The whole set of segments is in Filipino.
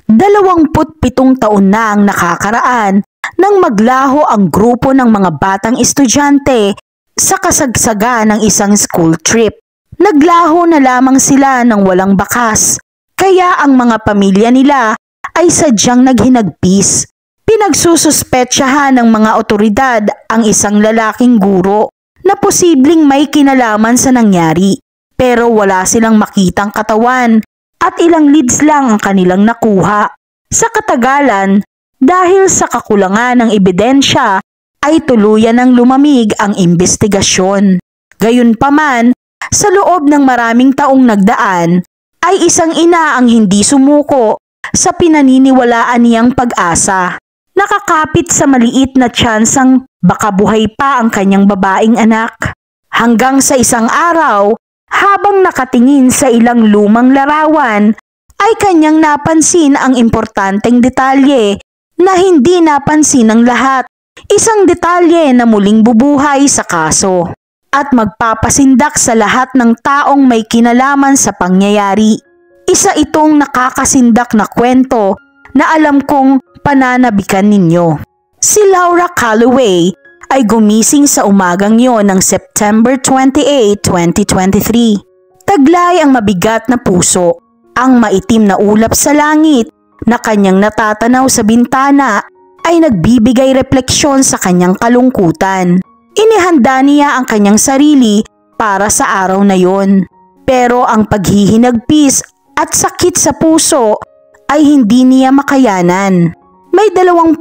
27 taon na ang nakakaraan nang maglaho ang grupo ng mga batang estudyante sa kasagsagan ng isang school trip. Naglaho na lamang sila ng walang bakas, kaya ang mga pamilya nila ay sadyang naghinagpis. Pinagsususpetsahan ng mga otoridad ang isang lalaking guro na posibleng may kinalaman sa nangyari, pero wala silang makitang katawan at ilang leads lang ang kanilang nakuha. Sa katagalan, dahil sa kakulangan ng ebidensya, ay tuluyan ng lumamig ang investigasyon. Gayunpaman, sa loob ng maraming taong nagdaan, ay isang ina ang hindi sumuko sa pinaniniwalaan niyang pag-asa. Nakakapit sa maliit na tsansang baka buhay pa ang kanyang babaeng anak. Hanggang sa isang araw, habang nakatingin sa ilang lumang larawan, ay kanyang napansin ang importanteng detalye na hindi napansin ng lahat. Isang detalye na muling bubuhay sa kaso at magpapasindak sa lahat ng taong may kinalaman sa pangyayari. Isa itong nakakasindak na kwento na alam kong pananabikan ninyo. Si Laura Calloway ay gumising sa umagang yon ng September 28, 2023. Taglay ang mabigat na puso, ang maitim na ulap sa langit na kanyang natatanaw sa bintana ay nagbibigay refleksyon sa kanyang kalungkutan. Inihanda niya ang kanyang sarili para sa araw na yon. Pero ang paghihinagpis at sakit sa puso ay hindi niya makayanan. May 27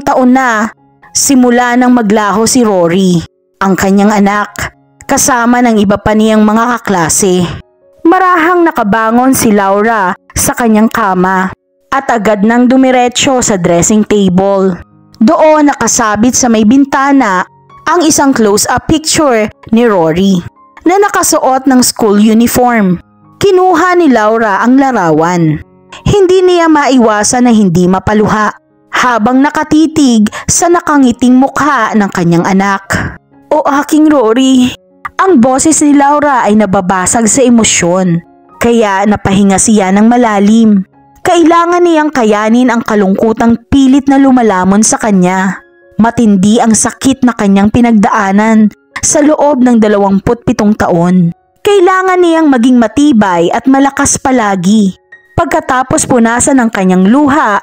taon na simula nang maglaho si Rory, ang kanyang anak, kasama ng iba pa niyang mga kaklase. Marahang nakabangon si Laura sa kanyang kama at agad nang dumiretso sa dressing table. Doon nakasabit sa may bintana ang isang close-up picture ni Rory na nakasuot ng school uniform. Kinuha ni Laura ang larawan. Hindi niya maiwasan na hindi mapaluha habang nakatitig sa nakangiting mukha ng kanyang anak. "O aking Rory," ang boses ni Laura ay nababasag sa emosyon, kaya napahinga siya ng malalim. Kailangan niyang kayanin ang kalungkutang pilit na lumalamon sa kanya. Matindi ang sakit na kanyang pinagdaanan sa loob ng 27 taon. Kailangan niyang maging matibay at malakas palagi. Pagkatapos punasan ng kanyang luha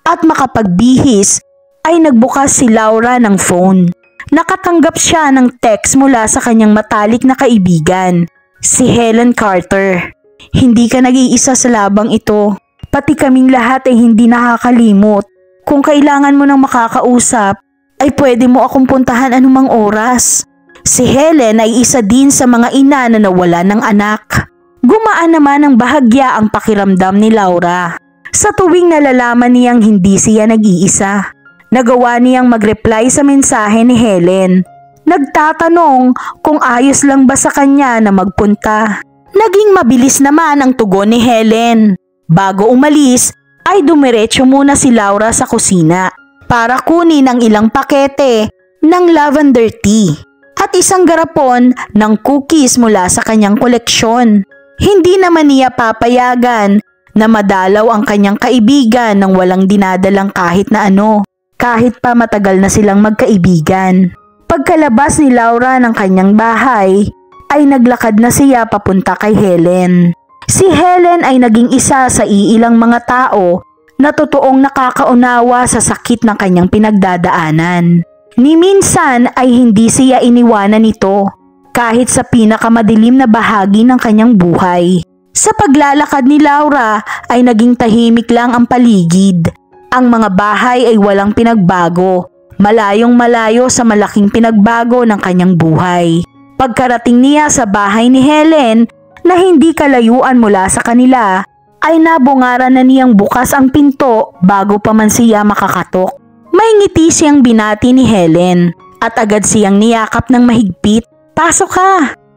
at makapagbihis, ay nagbukas si Laura ng phone. Nakatanggap siya ng text mula sa kanyang matalik na kaibigan, si Helen Carter. "Hindi ka nag-iisa sa labang ito. Pati kaming lahat ay hindi nakakalimot. Kung kailangan mo ng makakausap, ay pwede mo akong puntahan anumang oras." Si Helen ay isa din sa mga ina na nawala ng anak. Gumaan naman ng bahagya ang pakiramdam ni Laura sa tuwing nalalaman niyang hindi siya nag-iisa. Nagawa niyang mag-reply sa mensahe ni Helen. Nagtatanong kung ayos lang ba sa kanya na magpunta. Naging mabilis naman ang tugon ni Helen. Bago umalis, ay dumiretso muna si Laura sa kusina para kunin ang ilang pakete ng lavender tea at isang garapon ng cookies mula sa kanyang koleksyon. Hindi naman niya papayagan na madalaw ang kanyang kaibigan ng walang dinadalang kahit na ano, kahit pa matagal na silang magkaibigan. Pagkalabas ni Laura ng kanyang bahay, ay naglakad na siya papunta kay Helen. Si Helen ay naging isa sa iilang mga tao na totoong nakakaunawa sa sakit ng kanyang pinagdadaanan. Ni minsan ay hindi siya iniwanan nito kahit sa pinakamadilim na bahagi ng kanyang buhay. Sa paglalakad ni Laura ay naging tahimik lang ang paligid. Ang mga bahay ay walang pinagbago, malayong malayo sa malaking pinagbago ng kanyang buhay. Pagkarating niya sa bahay ni Helen na hindi kalayuan mula sa kanila, ay nabungaran na niyang bukas ang pinto bago pa man siya makakatok. May ngiti siyang binati ni Helen at agad siyang niyakap ng mahigpit. "Pasok ka!"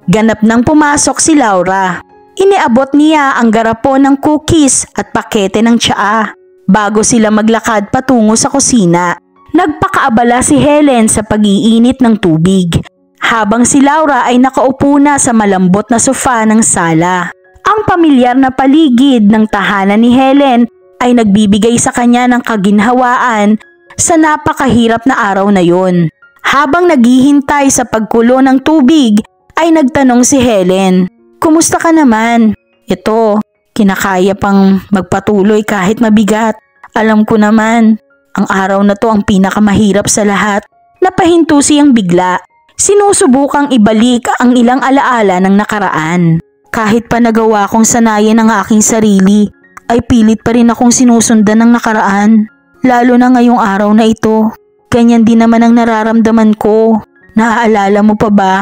Ganap nang pumasok si Laura. Iniabot niya ang garapon ng cookies at pakete ng tsaa bago sila maglakad patungo sa kusina. Nagpakaabala si Helen sa pag-iinit ng tubig habang si Laura ay nakaupo na sa malambot na sofa ng sala. Ang pamilyar na paligid ng tahanan ni Helen ay nagbibigay sa kanya ng kaginhawaan sa napakahirap na araw na yon. Habang naghihintay sa pagkulo ng tubig ay nagtanong si Helen, "Kumusta ka naman?" "Ito, kinakaya pang magpatuloy kahit mabigat. Alam ko naman, ang araw na to ang pinakamahirap sa lahat." Napahinto siyang bigla. Sinusubukang ibalik ang ilang alaala ng nakaraan. Kahit pa nagawa kong sanayin ang aking sarili, ay pilit pa rin akong sinusundan ng nakaraan. Lalo na ngayong araw na ito. Ganyan din naman ang nararamdaman ko. Naaalala mo pa ba?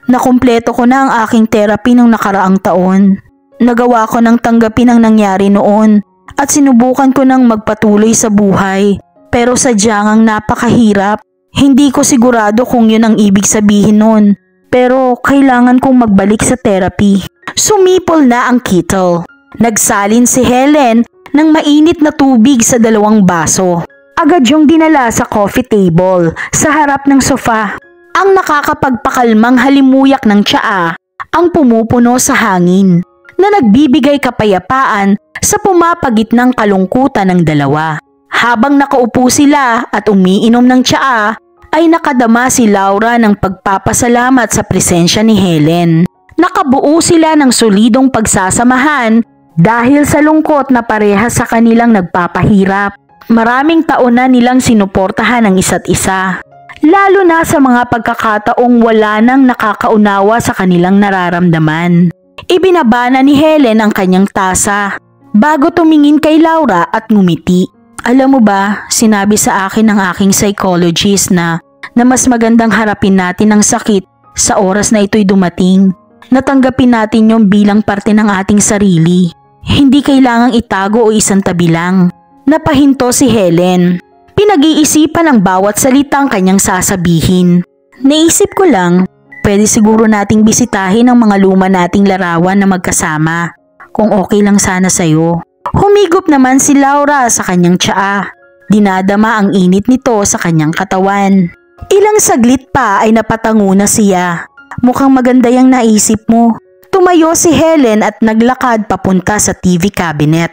Nakumpleto ko na ang aking therapy nung nakaraang taon. Nagawa ko ng tanggapin ang nangyari noon at sinubukan ko ng magpatuloy sa buhay. Pero sadyang ang napakahirap. Hindi ko sigurado kung yun ang ibig sabihin nun. Pero kailangan kong magbalik sa therapy. Sumipol na ang kettle. Nagsalin si Helen ng mainit na tubig sa 2 baso. Agad yung dinala sa coffee table sa harap ng sofa. Ang nakakapagpakalmang halimuyak ng tsaa ang pumupuno sa hangin na nagbibigay kapayapaan sa pumapagitnang kalungkutan ng dalawa. Habang nakaupo sila at umiinom ng tsaa, ay nakadama si Laura ng pagpapasalamat sa presensya ni Helen. Nakabuo sila ng solidong pagsasamahan dahil sa lungkot na parehas sa kanilang nagpapahirap. Maraming taon na nilang sinuportahan ang isa't isa. Lalo na sa mga pagkakataong wala nang nakakaunawa sa kanilang nararamdaman. Ibinabana ni Helen ang kanyang tasa bago tumingin kay Laura at ngumiti. "Alam mo ba, sinabi sa akin ng aking psychologist na mas magandang harapin natin ang sakit sa oras na ito'y dumating. Natanggapin natin yung bilang parte ng ating sarili. Hindi kailangang itago o isantabi lang." Napahinto si Helen. Pinag-iisipan ang bawat salitang kanyang sasabihin. "Naisip ko lang, pwede siguro nating bisitahin ang mga luma nating larawan na magkasama. Kung okay lang sana sa'yo." Humigop naman si Laura sa kanyang tsaa. Dinadama ang init nito sa kanyang katawan. Ilang saglit pa ay napatango na siya. "Mukhang maganda yung naisip mo." Tumayo si Helen at naglakad papunta sa TV cabinet.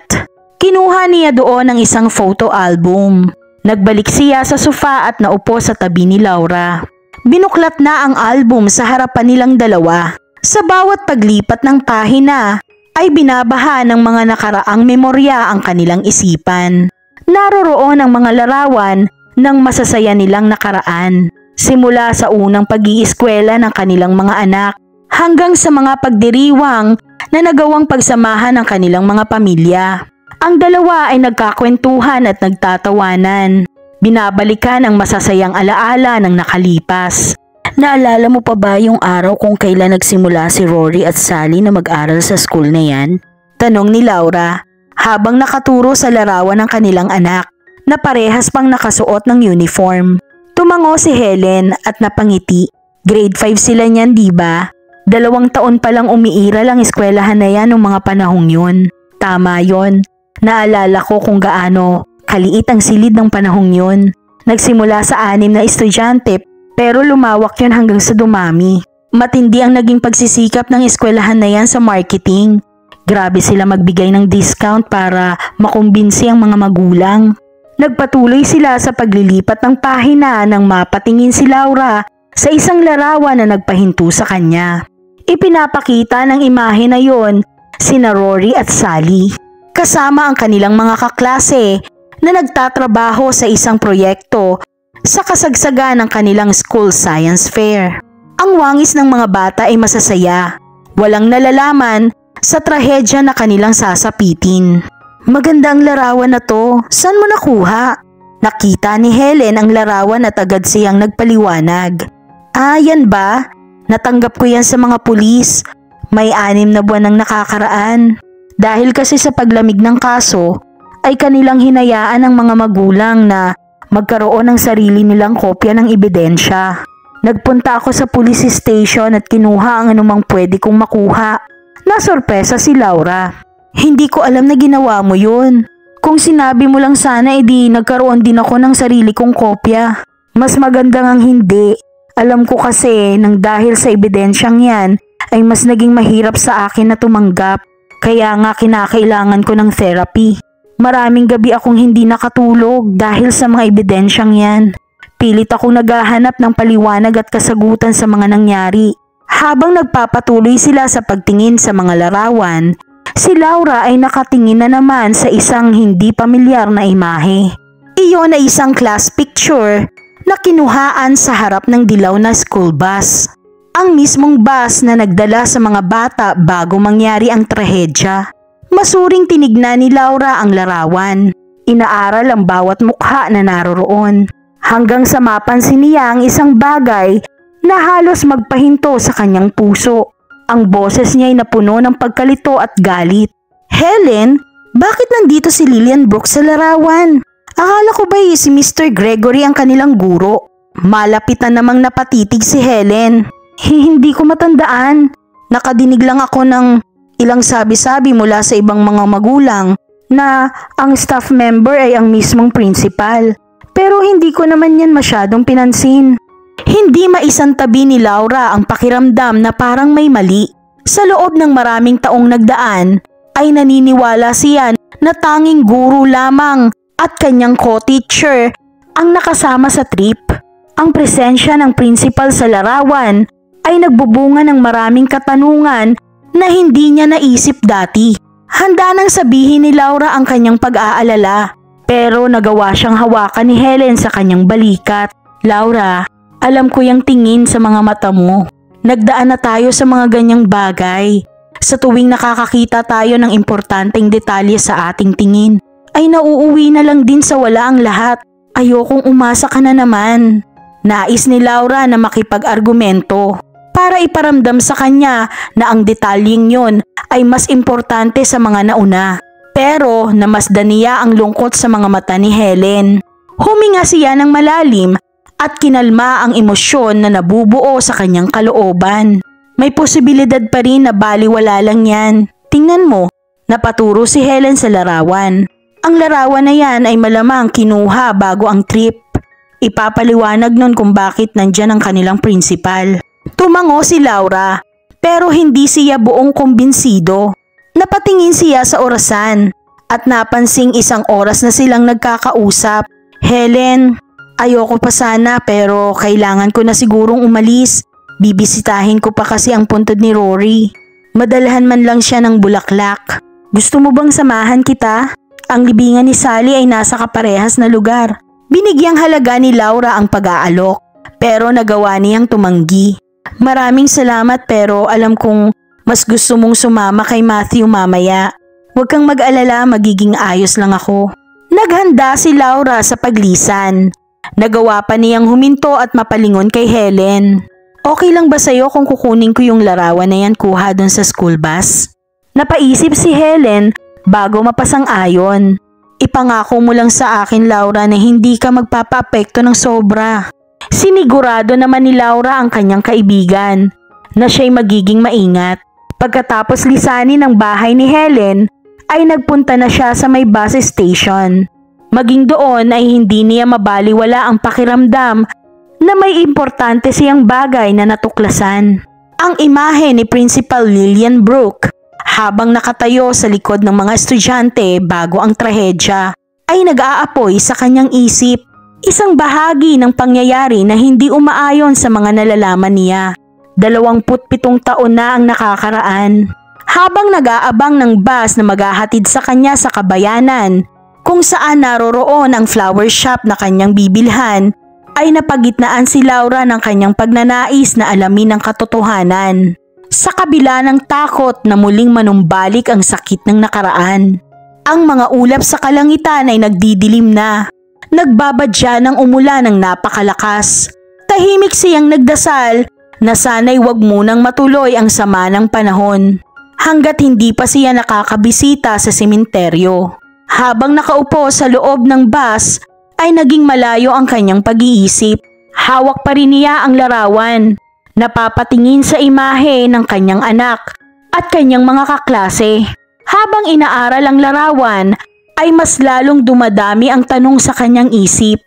Kinuha niya doon ang isang photo album. Nagbalik siya sa sofa at naupo sa tabi ni Laura. Binuklat na ang album sa harapan nilang dalawa. Sa bawat paglipat ng pahina ay binabaha ng mga nakaraang memorya ang kanilang isipan. Naroroon ang mga larawan ng masasaya nilang nakaraan. Simula sa unang pag-iiskwela ng kanilang mga anak hanggang sa mga pagdiriwang na nagawang pagsamahan ng kanilang mga pamilya. Ang dalawa ay nagkakwentuhan at nagtatawanan. Binabalikan ang masasayang alaala ng nakalipas. "Naalala mo pa ba yung araw kung kailan nagsimula si Rory at Sally na mag-aral sa school na yan?" Tanong ni Laura habang nakaturo sa larawan ng kanilang anak na parehas pang nakasuot ng uniform. Tumango si Helen at napangiti. "Grade 5 sila niyan, diba? 2 taon pa lang umiiral ang eskwelahan na yan noong mga panahong yun." "Tama yon. Naalala ko kung gaano kaliit ang silid ng panahong yun. Nagsimula sa 6 na estudyante pero lumawak yun hanggang sa dumami. Matindi ang naging pagsisikap ng eskwelahan na yan sa marketing. Grabe sila magbigay ng discount para makumbinsi ang mga magulang." Nagpatuloy sila sa paglilipat ng pahina nang mapatingin si Laura sa isang larawan na nagpahinto sa kanya. Ipinapakita ng imahe na yon sina Rory at Sally, kasama ang kanilang mga kaklase na nagtatrabaho sa isang proyekto sa kasagsagan ng kanilang school science fair. Ang wangis ng mga bata ay masasaya. Walang nalalaman sa trahedya na kanilang sasapitin. "Magandang larawan na to. Saan mo nakuha?" Nakita ni Helen ang larawan at agad siyang nagpaliwanag. "Ah, yan ba? Natanggap ko yan sa mga pulis. May 6 na buwan ang nakakaraan. Dahil kasi sa paglamig ng kaso, ay kanilang hinayaan ng mga magulang na magkaroon ng sarili nilang kopya ng ebidensya. Nagpunta ako sa police station at kinuha ang anumang pwede kong makuha." Nasorpresa si Laura. "Hindi ko alam na ginawa mo yun. Kung sinabi mo lang sana edi nagkaroon din ako ng sarili kong kopya." "Mas maganda ngang hindi. Alam ko kasi nang dahil sa ebidensyang yan ay mas naging mahirap sa akin na tumanggap. Kaya nga kinakailangan ko ng therapy." Maraming gabi akong hindi nakatulog dahil sa mga ebidensyang yan. Pilit akong naghahanap ng paliwanag at kasagutan sa mga nangyari. Habang nagpapatuloy sila sa pagtingin sa mga larawan, si Laura ay nakatingin na naman sa isang hindi pamilyar na imahe. Iyon ay isang class picture na kinuhaan sa harap ng dilaw na school bus. Ang mismong bus na nagdala sa mga bata bago mangyari ang trahedya. Masuring tinignan ni Laura ang larawan. Inaaral ang bawat mukha na naroroon. Hanggang sa mapansin niya ang isang bagay na halos magpahinto sa kanyang puso. Ang boses niya ay napuno ng pagkalito at galit. Helen, bakit nandito si Lillian Brooks sa larawan? Akala ko ba si Mr. Gregory ang kanilang guro? Malapitan namang napatitig si Helen. Hindi ko matandaan. Nakadinig lang ako ng ilang sabi-sabi mula sa ibang mga magulang na ang staff member ay ang mismong principal. Pero hindi ko naman yan masyadong pinansin. Hindi maisantabi ni Laura ang pakiramdam na parang may mali. Sa loob ng maraming taong nagdaan ay naniniwala siya na tanging guro lamang at kanyang co-teacher ang nakasama sa trip. Ang presensya ng principal sa larawan ay nagbubunga ng maraming katanungan na hindi niya naisip dati. Handa nang sabihin ni Laura ang kanyang pag-aalala, pero nagawa siyang hawakan ni Helen sa kanyang balikat. Laura, alam ko yung tingin sa mga mata mo. Nagdaan na tayo sa mga ganyang bagay. Sa tuwing nakakakita tayo ng importanteng detalye sa ating tingin, ay nauuwi na lang din sa wala ang lahat. Ayokong umasa ka na naman. Nais ni Laura na makipag-argumento para iparamdam sa kanya na ang detalyeng yon ay mas importante sa mga nauna. Pero namasdan niya ang lungkot sa mga mata ni Helen. Huminga siya ng malalim at kinalma ang emosyon na nabubuo sa kanyang kalooban. May posibilidad pa rin na baliwala lang yan. Tingnan mo, napaturo si Helen sa larawan. Ang larawan na yan ay malamang kinuha bago ang trip. Ipapaliwanag nun kung bakit nandyan ang kanilang principal. Tumango si Laura, pero hindi siya buong kumbinsido. Napatingin siya sa orasan at napansing isang oras na silang nagkakausap. Helen, ayoko pa sana pero kailangan ko na sigurong umalis. Bibisitahin ko pa kasi ang puntod ni Rory. Madalhan man lang siya ng bulaklak. Gusto mo bang samahan kita? Ang libingan ni Sally ay nasa kaparehas na lugar. Binigyang halaga ni Laura ang pag-aalok, pero nagawa niyang tumanggi. Maraming salamat pero alam kong mas gusto mong sumama kay Matthew mamaya. Huwag kang mag-alala, magiging ayos lang ako. Naghanda si Laura sa paglisan. Nagawa pa niyang huminto at mapalingon kay Helen. Okay lang ba sa'yo kung kukunin ko yung larawan na yan kuha dun sa school bus? Napaisip si Helen bago mapasang-ayon. Ipangako mo lang sa akin, Laura, na hindi ka magpapa-apekto ng sobra. Sinigurado naman ni Laura ang kanyang kaibigan na siya'y magiging maingat. Pagkatapos lisanin ang bahay ni Helen, ay nagpunta na siya sa may bus station. Maging doon ay hindi niya mabaliwala ang pakiramdam na may importante siyang bagay na natuklasan. Ang imahe ni Principal Lillian Brooks habang nakatayo sa likod ng mga estudyante bago ang trahedya ay nag-aapoy sa kanyang isip. Isang bahagi ng pangyayari na hindi umaayon sa mga nalalaman niya. 27 taon na ang nakakaraan. Habang nag-aabang ng bus na maghahatid sa kanya sa Kabayanan, kung saan naroroon ang flower shop na kanyang bibilhan, ay napagitnaan si Laura ng kanyang pagnanais na alamin ang katotohanan. Sa kabila ng takot na muling manumbalik ang sakit ng nakaraan. Ang mga ulap sa kalangitan ay nagdidilim na. Nagbabadya ng umulan ng napakalakas. Tahimik siyang nagdasal na sana'y wag munang matuloy ang sama ng panahon. Hanggat hindi pa siya nakakabisita sa sementeryo. Habang nakaupo sa loob ng bus ay naging malayo ang kanyang pag-iisip. Hawak pa rin niya ang larawan. Napapatingin sa imahe ng kanyang anak at kanyang mga kaklase. Habang inaaral ang larawan ay mas lalong dumadami ang tanong sa kanyang isip.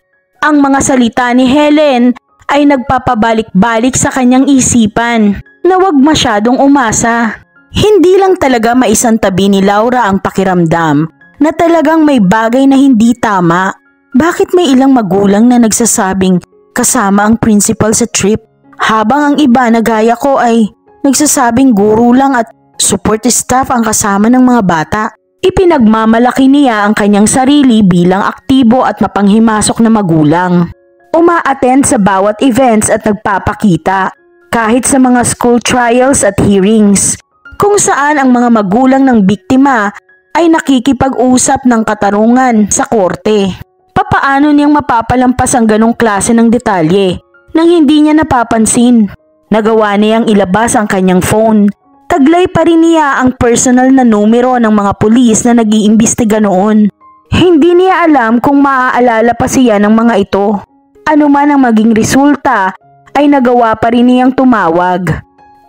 Ang mga salita ni Helen ay nagpapabalik-balik sa kanyang isipan na huwag masyadong umasa. Hindi lang talaga maisantabi ni Laura ang pakiramdam na talagang may bagay na hindi tama. Bakit may ilang magulang na nagsasabing kasama ang principal sa trip, habang ang iba na gaya ko ay nagsasabing guro lang at support staff ang kasama ng mga bata? Ipinagmamalaki niya ang kanyang sarili bilang aktibo at mapanghimasok na magulang. Uma-attend sa bawat events at nagpapakita, kahit sa mga school trials at hearings, kung saan ang mga magulang ng biktima ay nakikipag-usap ng katarungan sa korte. Papaano niyang mapapalampas ang ganong klase ng detalye nang hindi niya napapansin? Nagawa niyang ilabas ang kanyang phone. Taglay pa rin niya ang personal na numero ng mga pulis na nag-iimbestiga noon. Hindi niya alam kung maaalala pa siya ng mga ito. Ano man ang maging resulta, ay nagawa pa rin niyang tumawag.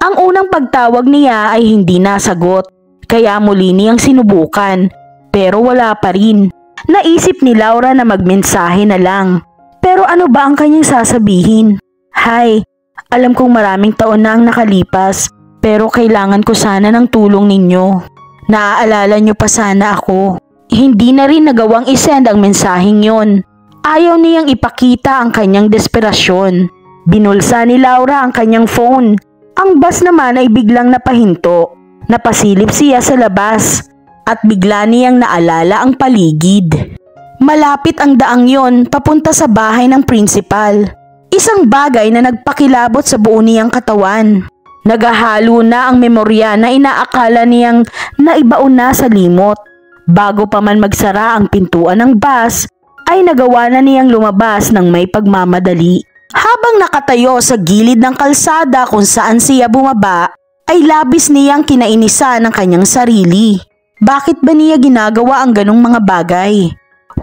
Ang unang pagtawag niya ay hindi nasagot, kaya muli niyang sinubukan, pero wala pa rin. Naisip ni Laura na magmensahe na lang. Pero ano ba ang kanyang sasabihin? Hi, alam kong maraming taon na ang nakalipas, pero kailangan ko sana ng tulong ninyo. Naaalala niyo pa sana ako. Hindi na rin nagawang isend ang mensaheng yon. Ayaw niyang ipakita ang kanyang desperasyon. Binulsa ni Laura ang kanyang phone. Ang bus naman ay biglang napahinto. Napasilip siya sa labas at bigla niyang naalala ang paligid. Malapit ang daang yon papunta sa bahay ng principal. Isang bagay na nagpakilabot sa buo niyang katawan. Nagahalo na ang memorya na inaakala niyang naibaon na sa limot. Bago pa man magsara ang pintuan ng bus, ay nagawa na niyang lumabas ng may pagmamadali. Habang nakatayo sa gilid ng kalsada kung saan siya bumaba, ay labis niyang kinainisa ng kanyang sarili. Bakit ba niya ginagawa ang ganong mga bagay?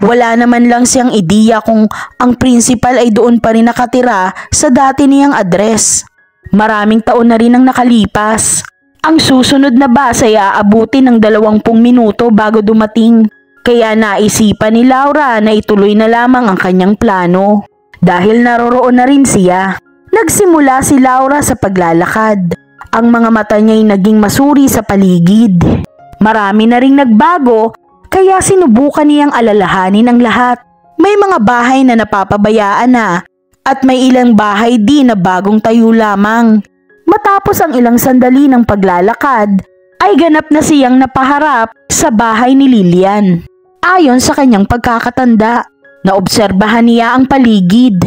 Wala naman lang siyang ideya kung ang principal ay doon pa rin nakatira sa dati niyang address. Maraming taon na rin ang nakalipas. Ang susunod na bus ay aabutin ng 20 minuto bago dumating. Kaya naisipan ni Laura na ituloy na lamang ang kanyang plano. Dahil naroroon na rin siya, nagsimula si Laura sa paglalakad. Ang mga mata niya'y naging masuri sa paligid. Marami na ring nagbago, kaya sinubukan niyang alalahanin ang lahat. May mga bahay na napapabayaan na, at may ilang bahay din na bagong tayo lamang. Matapos ang ilang sandali ng paglalakad, ay ganap na siyang napaharap sa bahay ni Lilian. Ayon sa kanyang pagkakatanda, naobserbahan niya ang paligid.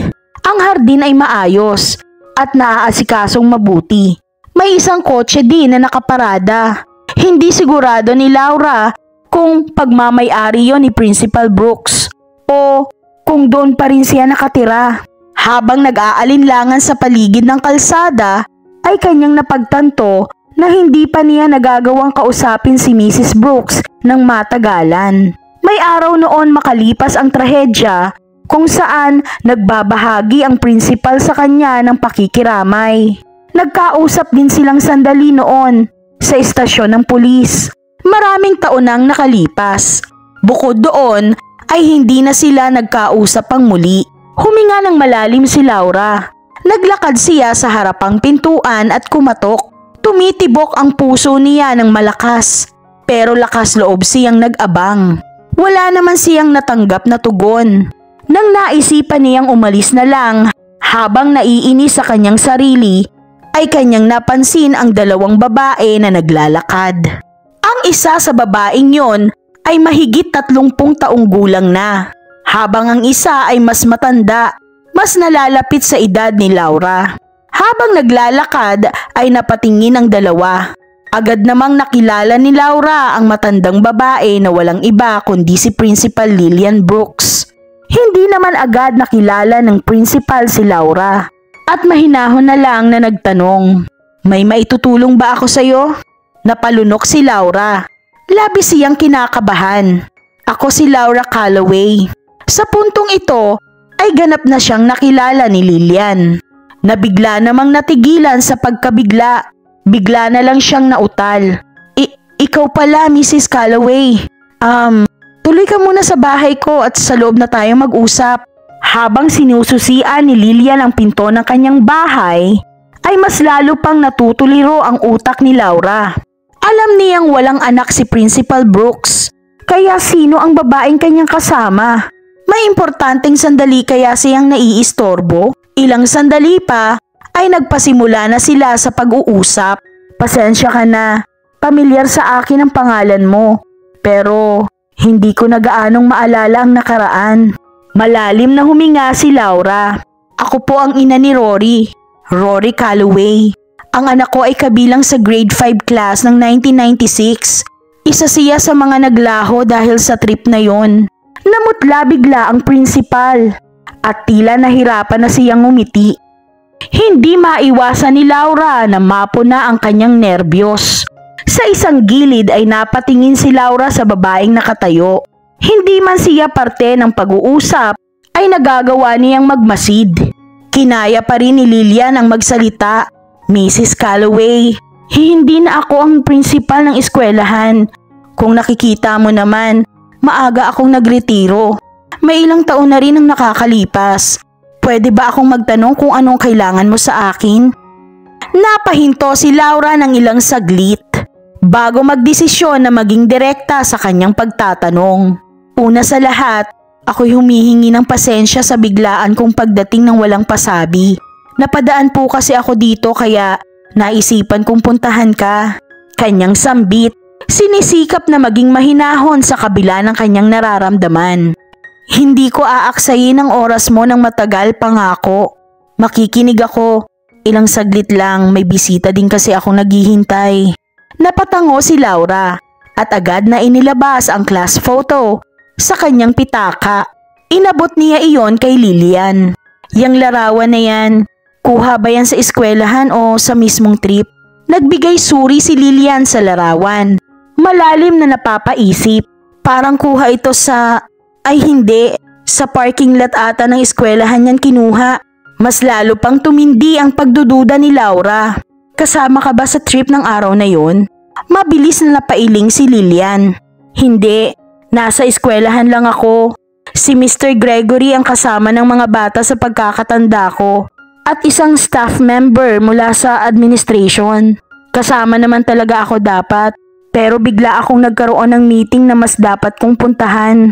Ang hardin ay maayos at naaasikasong mabuti. May isang kotse din na nakaparada. Hindi sigurado ni Laura kung pagmamay-ari yon ni Principal Brooks o kung doon pa rin siya nakatira. Habang nag-aalinlangan sa paligid ng kalsada, ay kanyang napagtanto na hindi pa niya nagagawang kausapin si Mrs. Brooks ng matagalan. May araw noon makalipas ang trahedya kung saan nagbabahagi ang principal sa kanya ng pakikiramay. Nagkausap din silang sandali noon sa istasyon ng pulis. Maraming taon nang nakalipas. Bukod doon ay hindi na sila nagkausap pang muli. Huminga ng malalim si Laura. Naglakad siya sa harapang pintuan at kumatok. Tumitibok ang puso niya ng malakas, pero lakas loob siyang nag-abang. Wala naman siyang natanggap na tugon. Nang naisipan niyang umalis na lang habang naiinis sa kanyang sarili, ay kanyang napansin ang 2 babae na naglalakad. Ang isa sa babaeng yon ay mahigit 30 taong gulang na, habang ang isa ay mas matanda, mas nalalapit sa edad ni Laura. Habang naglalakad ay napatingin ang 2. Agad namang nakilala ni Laura ang matandang babae na walang iba kundi si Principal Lillian Brooks. Hindi naman agad nakilala ng principal si Laura at mahinahon na lang na nagtanong, "May maitutulong ba ako sa'yo?" Napalunok si Laura. Labis siyang kinakabahan. "Ako si Laura Calloway." Sa puntong ito ay ganap na siyang nakilala ni Lillian. Nabigla namang natigilan sa pagkabigla. Bigla na lang siyang nautal. Ikaw pala, Mrs. Calloway. Tuloy ka muna sa bahay ko at sa loob na tayo mag-usap." Habang sinususian ni Lillian ang pinto ng kanyang bahay, ay mas lalo pang natutuliro ang utak ni Laura. Alam niyang walang anak si Principal Brooks. Kaya sino ang babaeng kanyang kasama? May importanteng sandali kaya siyang naiistorbo? Ilang sandali pa ay nagpasimula na sila sa pag-uusap. Pasensya ka na, pamilyar sa akin ang pangalan mo. Pero hindi ko na gaanong maalala ang nakaraan. Malalim na huminga si Laura. Ako po ang ina ni Rory. Rory Calloway. Ang anak ko ay kabilang sa grade 5 class ng 1996. Isa siya sa mga naglaho dahil sa trip na yon. Namutla bigla ang principal at tila nahirapan na siyang ngumiti. Hindi maiwasan ni Laura na mapuna ang kanyang nerbiyos. Sa isang gilid ay napatingin si Laura sa babaeng nakatayo. Hindi man siya parte ng pag-uusap ay nagagawa niyang magmasid. Kinaya pa rin ni Lilian ang magsalita. Mrs. Calloway, hindi na ako ang principal ng eskwelahan. Kung nakikita mo naman, maaga akong nagretiro. May ilang taon na rin ang nakakalipas. Pwede ba akong magtanong kung anong kailangan mo sa akin? Napahinto si Laura ng ilang saglit bago magdesisyon na maging direkta sa kanyang pagtatanong. Una sa lahat, ako'y humihingi ng pasensya sa biglaan kong pagdating ng walang pasabi. Napadaan po kasi ako dito kaya naisipan kong puntahan ka. Kanyang sambit. Sinisikap na maging mahinahon sa kabila ng kanyang nararamdaman. Hindi ko aaksayin ang oras mo ng matagal, pangako. Makikinig ako. Ilang saglit lang, may bisita din kasi akong naghihintay. Napatango si Laura at agad na inilabas ang class photo sa kanyang pitaka. Inabot niya iyon kay Lilian. Yang larawan na yan, kuha ba yan sa eskwelahan o sa mismong trip? Nagbigay suri si Lilian sa larawan. Malalim na napapaisip. Parang kuha ito sa... Ay hindi, sa parking lot ata ng eskwelahan yan kinuha. Mas lalo pang tumindi ang pagdududa ni Laura. Kasama ka ba sa trip ng araw na yun? Mabilis na napailing si Lilian. Hindi, nasa eskwelahan lang ako. Si Mr. Gregory ang kasama ng mga bata sa pagkakatanda ko. At isang staff member mula sa administration. Kasama naman talaga ako dapat. Pero bigla akong nagkaroon ng meeting na mas dapat kong puntahan.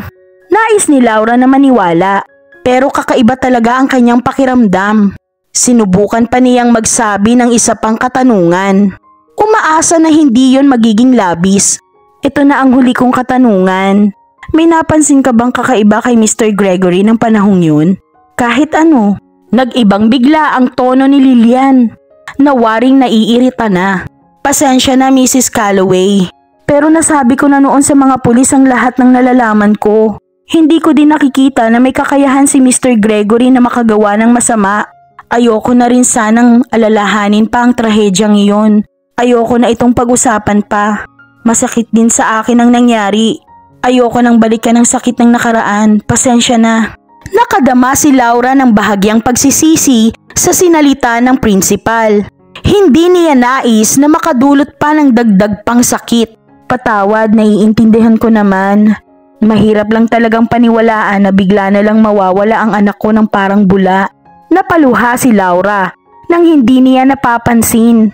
Nais ni Laura na maniwala. Pero kakaiba talaga ang kanyang pakiramdam. Sinubukan pa niyang magsabi ng isa pang katanungan. Umaasa na hindi yon magiging labis. Ito na ang huli kong katanungan. May napansin ka bang kakaiba kay Mr. Gregory ng panahong yun? Kahit ano. Nag-ibang bigla ang tono ni Lilian. Nawaring naiirita na. Pasensya na, Mrs. Calloway. Pero nasabi ko na noon sa mga pulis ang lahat ng nalalaman ko. Hindi ko din nakikita na may kakayahan si Mr. Gregory na makagawa ng masama. Ayoko na rin sanang alalahanin pa ang trahedyang iyon. Ayoko na itong pag-usapan pa. Masakit din sa akin ang nangyari. Ayoko nang balikan ang sakit ng nakaraan. Pasensya na. Nakadama si Laura ng bahagyang pagsisisi sa sinalita ng principal. Hindi niya nais na makadulot pa ng dagdag pang sakit. Patawad, naiintindihan ko naman. Mahirap lang talagang paniwalaan na bigla na lang mawawala ang anak ko ng parang bula. Napaluha si Laura nang hindi niya napapansin.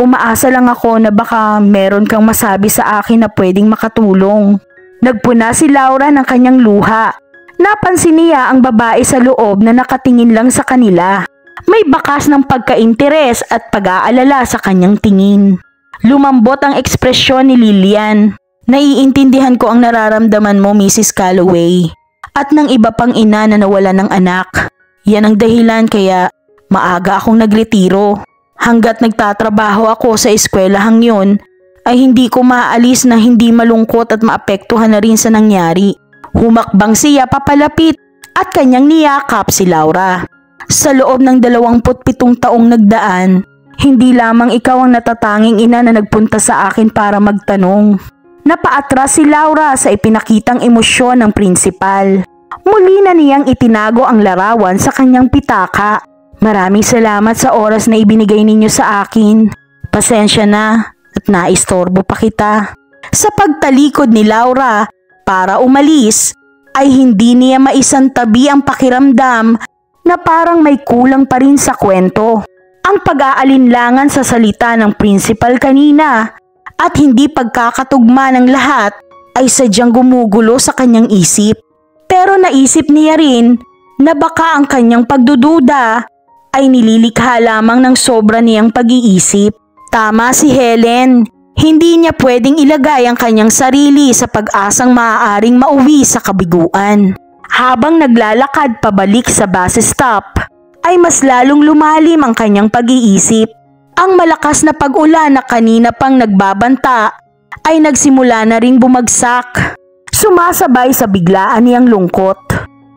Umaasa lang ako na baka meron kang masabi sa akin na pwedeng makatulong. Nagpuna si Laura ng kanyang luha. Napansin niya ang babae sa loob na nakatingin lang sa kanila. May bakas ng pagkainteres at pag-aalala sa kanyang tingin. Lumambot ang ekspresyon ni Lilian. Naiintindihan ko ang nararamdaman mo, Mrs. Calloway. At ng iba pang ina na nawala ng anak. Yan ang dahilan kaya maaga akong nagretiro. Hanggat nagtatrabaho ako sa eskwelahang yun, ay hindi ko maalis na hindi malungkot at maapektuhan na rin sa nangyari. Humakbang siya papalapit at kanyang niyakap si Laura. Sa loob ng 27 taong nagdaan, hindi lamang ikaw ang natatanging ina na nagpunta sa akin para magtanong. Napaatras si Laura sa ipinakitang emosyon ng principal. Muli na niyang itinago ang larawan sa kanyang pitaka. Maraming salamat sa oras na ibinigay ninyo sa akin. Pasensya na at naistorbo pa kita. Sa pagtalikod ni Laura para umalis, ay hindi niya maisantabi ang pakiramdam na parang may kulang pa rin sa kwento. Ang pag-aalinlangan sa salita ng principal kanina at hindi pagkakatugma ng lahat ay sadyang gumugulo sa kanyang isip. Pero naisip niya rin na baka ang kanyang pagdududa ay nililikha lamang ng sobra niyang pag-iisip. Tama si Helen, hindi niya pwedeng ilagay ang kanyang sarili sa pag-asang maaaring mauwi sa kabiguan. Habang naglalakad pabalik sa bus stop, ay mas lalong lumalim ang kanyang pag-iisip. Ang malakas na pag-ulan na kanina pang nagbabanta ay nagsimula na ring bumagsak, sumasabay sa biglaan niyang lungkot.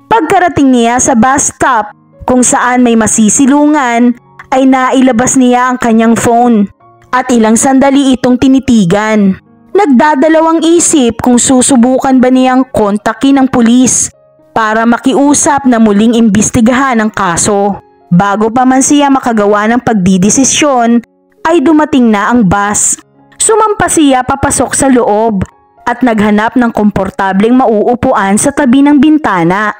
Pagkarating niya sa bus stop kung saan may masisilungan, ay nailabas niya ang kanyang phone at ilang sandali itong tinitigan. Nagdadalawang isip kung susubukan ba niyang kontakin ng pulis para makiusap na muling imbestigahan ang kaso. Bago pa man siya makagawa ng pagdidesisyon, ay dumating na ang bus. Sumampa siya papasok sa loob at naghanap ng komportableng mauupuan sa tabi ng bintana.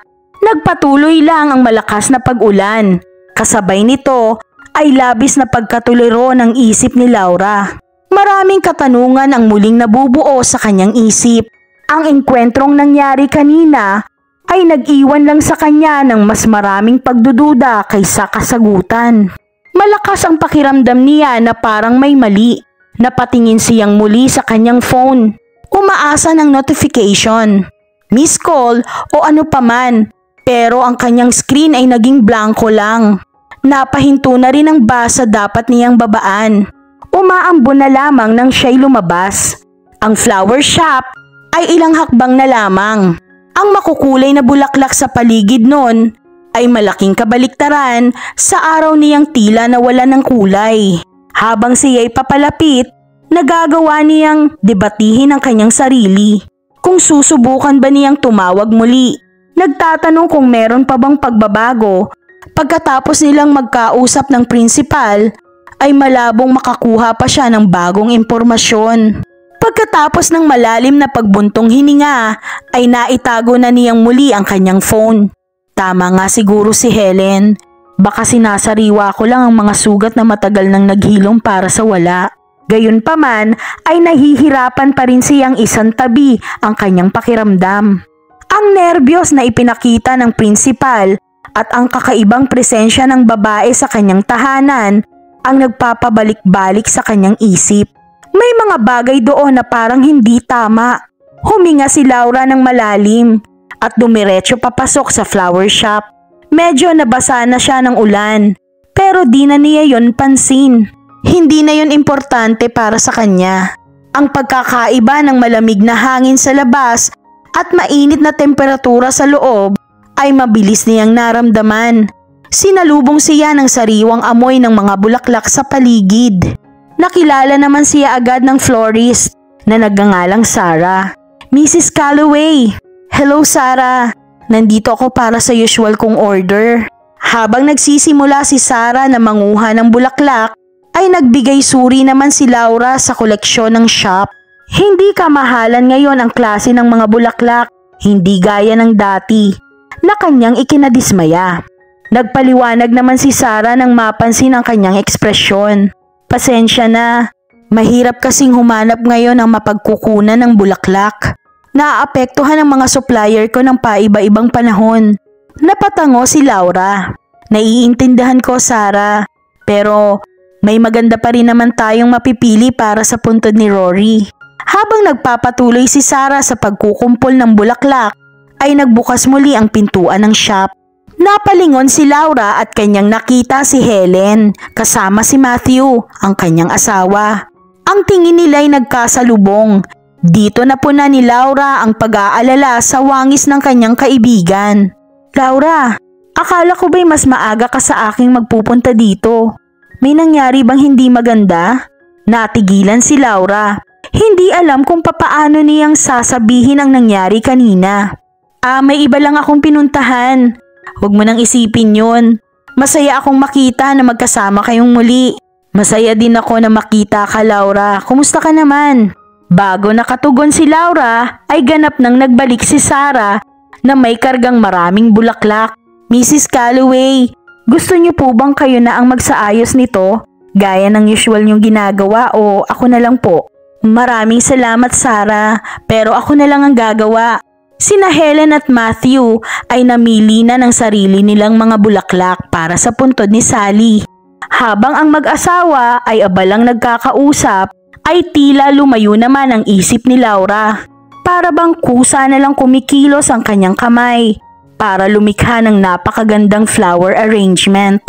Nagpatuloy lang ang malakas na pag-ulan. Kasabay nito ay labis na pagkatuliro ng isip ni Laura. Maraming katanungan ang muling nabubuo sa kanyang isip. Ang engkwentrong nangyari kanina ay nag-iwan lang sa kanya ng mas maraming pagdududa kaysa kasagutan. Malakas ang pakiramdam niya na parang may mali. Napatingin siyang muli sa kanyang phone. Umaasa ng notification, miss call o ano paman. Pero ang kanyang screen ay naging blanco lang. Napahinto na rin ang bus sa dapat niyang babaan. Umaambon na lamang nang siya'y lumabas. Ang flower shop ay ilang hakbang na lamang. Ang makukulay na bulaklak sa paligid noon ay malaking kabaliktaran sa araw niyang tila nawala ng kulay. Habang siya'y papalapit, nagagawa niyang debatihin ang kanyang sarili. Kung susubukan ba niyang tumawag muli. Nagtatanong kung meron pa bang pagbabago. Pagkatapos nilang magkausap ng prinsipal, ay malabong makakuha pa siya ng bagong impormasyon. Pagkatapos ng malalim na pagbuntong hininga, ay naitago na niyang muli ang kanyang phone. Tama nga siguro si Helen. Baka sinasariwa ko lang ang mga sugat na matagal nang naghilom para sa wala. Gayunpaman ay nahihirapan pa rin siyang isantabi ang kanyang pakiramdam. Ang nerbiyos na ipinakita ng prinsipal at ang kakaibang presensya ng babae sa kanyang tahanan ang nagpapabalik-balik sa kanyang isip. May mga bagay doon na parang hindi tama. Huminga si Laura ng malalim at dumiretso papasok sa flower shop. Medyo nabasa na siya ng ulan, pero di na niya yon pansin. Hindi na yon importante para sa kanya. Ang pagkakaiba ng malamig na hangin sa labas at mainit na temperatura sa loob ay mabilis niyang naramdaman. Sinalubong siya ng sariwang amoy ng mga bulaklak sa paligid. Nakilala naman siya agad ng florist na nagngangalang Sarah. Mrs. Calloway. Hello Sarah, nandito ako para sa usual kong order. Habang nagsisimula si Sarah na manguha ng bulaklak, ay nagbigay suri naman si Laura sa koleksyon ng shop. Hindi kamahalan ngayon ang klase ng mga bulaklak, hindi gaya ng dati, na kanyang ikinadismaya. Nagpaliwanag naman si Sarah nang mapansin ang kanyang ekspresyon. Pasensya na, mahirap kasing humanap ngayon ng mapagkukunan ng bulaklak. Naapektuhan ang mga supplier ko ng paiba-ibang panahon. Napatango si Laura. Naiintindihan ko Sarah, pero may maganda pa rin naman tayong mapipili para sa puntod ni Rory. Habang nagpapatuloy si Sarah sa pagkukumpol ng bulaklak, ay nagbukas muli ang pintuan ng shop. Napalingon si Laura at kanyang nakita si Helen kasama si Matthew, ang kanyang asawa. Ang tingin nila ay nagkasalubong. Dito na po na ni Laura ang pag-aalala sa wangis ng kanyang kaibigan. Laura, akala ko ba'y mas maaga ka sa aking magpupunta dito? May nangyari bang hindi maganda? Natigilan si Laura. Hindi alam kung papaano niyang sasabihin ang nangyari kanina. May iba lang akong pinuntahan. Huwag mo nang isipin yun. Masaya akong makita na magkasama kayong muli. Masaya din ako na makita ka Laura. Kumusta ka naman? Bago nakatugon si Laura ay ganap nang nagbalik si Sarah na may kargang maraming bulaklak. Mrs. Calloway, gusto niyo po bang kayo na ang magsaayos nito? Gaya ng usual niyong ginagawa o ako na lang po? Maraming salamat Sarah, pero ako na lang ang gagawa. Sina Helen at Matthew ay namili na ng sarili nilang mga bulaklak para sa puntod ni Sally. Habang ang mag-asawa ay abalang nagkakausap, ay tila lumayo naman ang isip ni Laura. Para bang kusa na lang kumikilos ang kanyang kamay para lumikha ng napakagandang flower arrangement.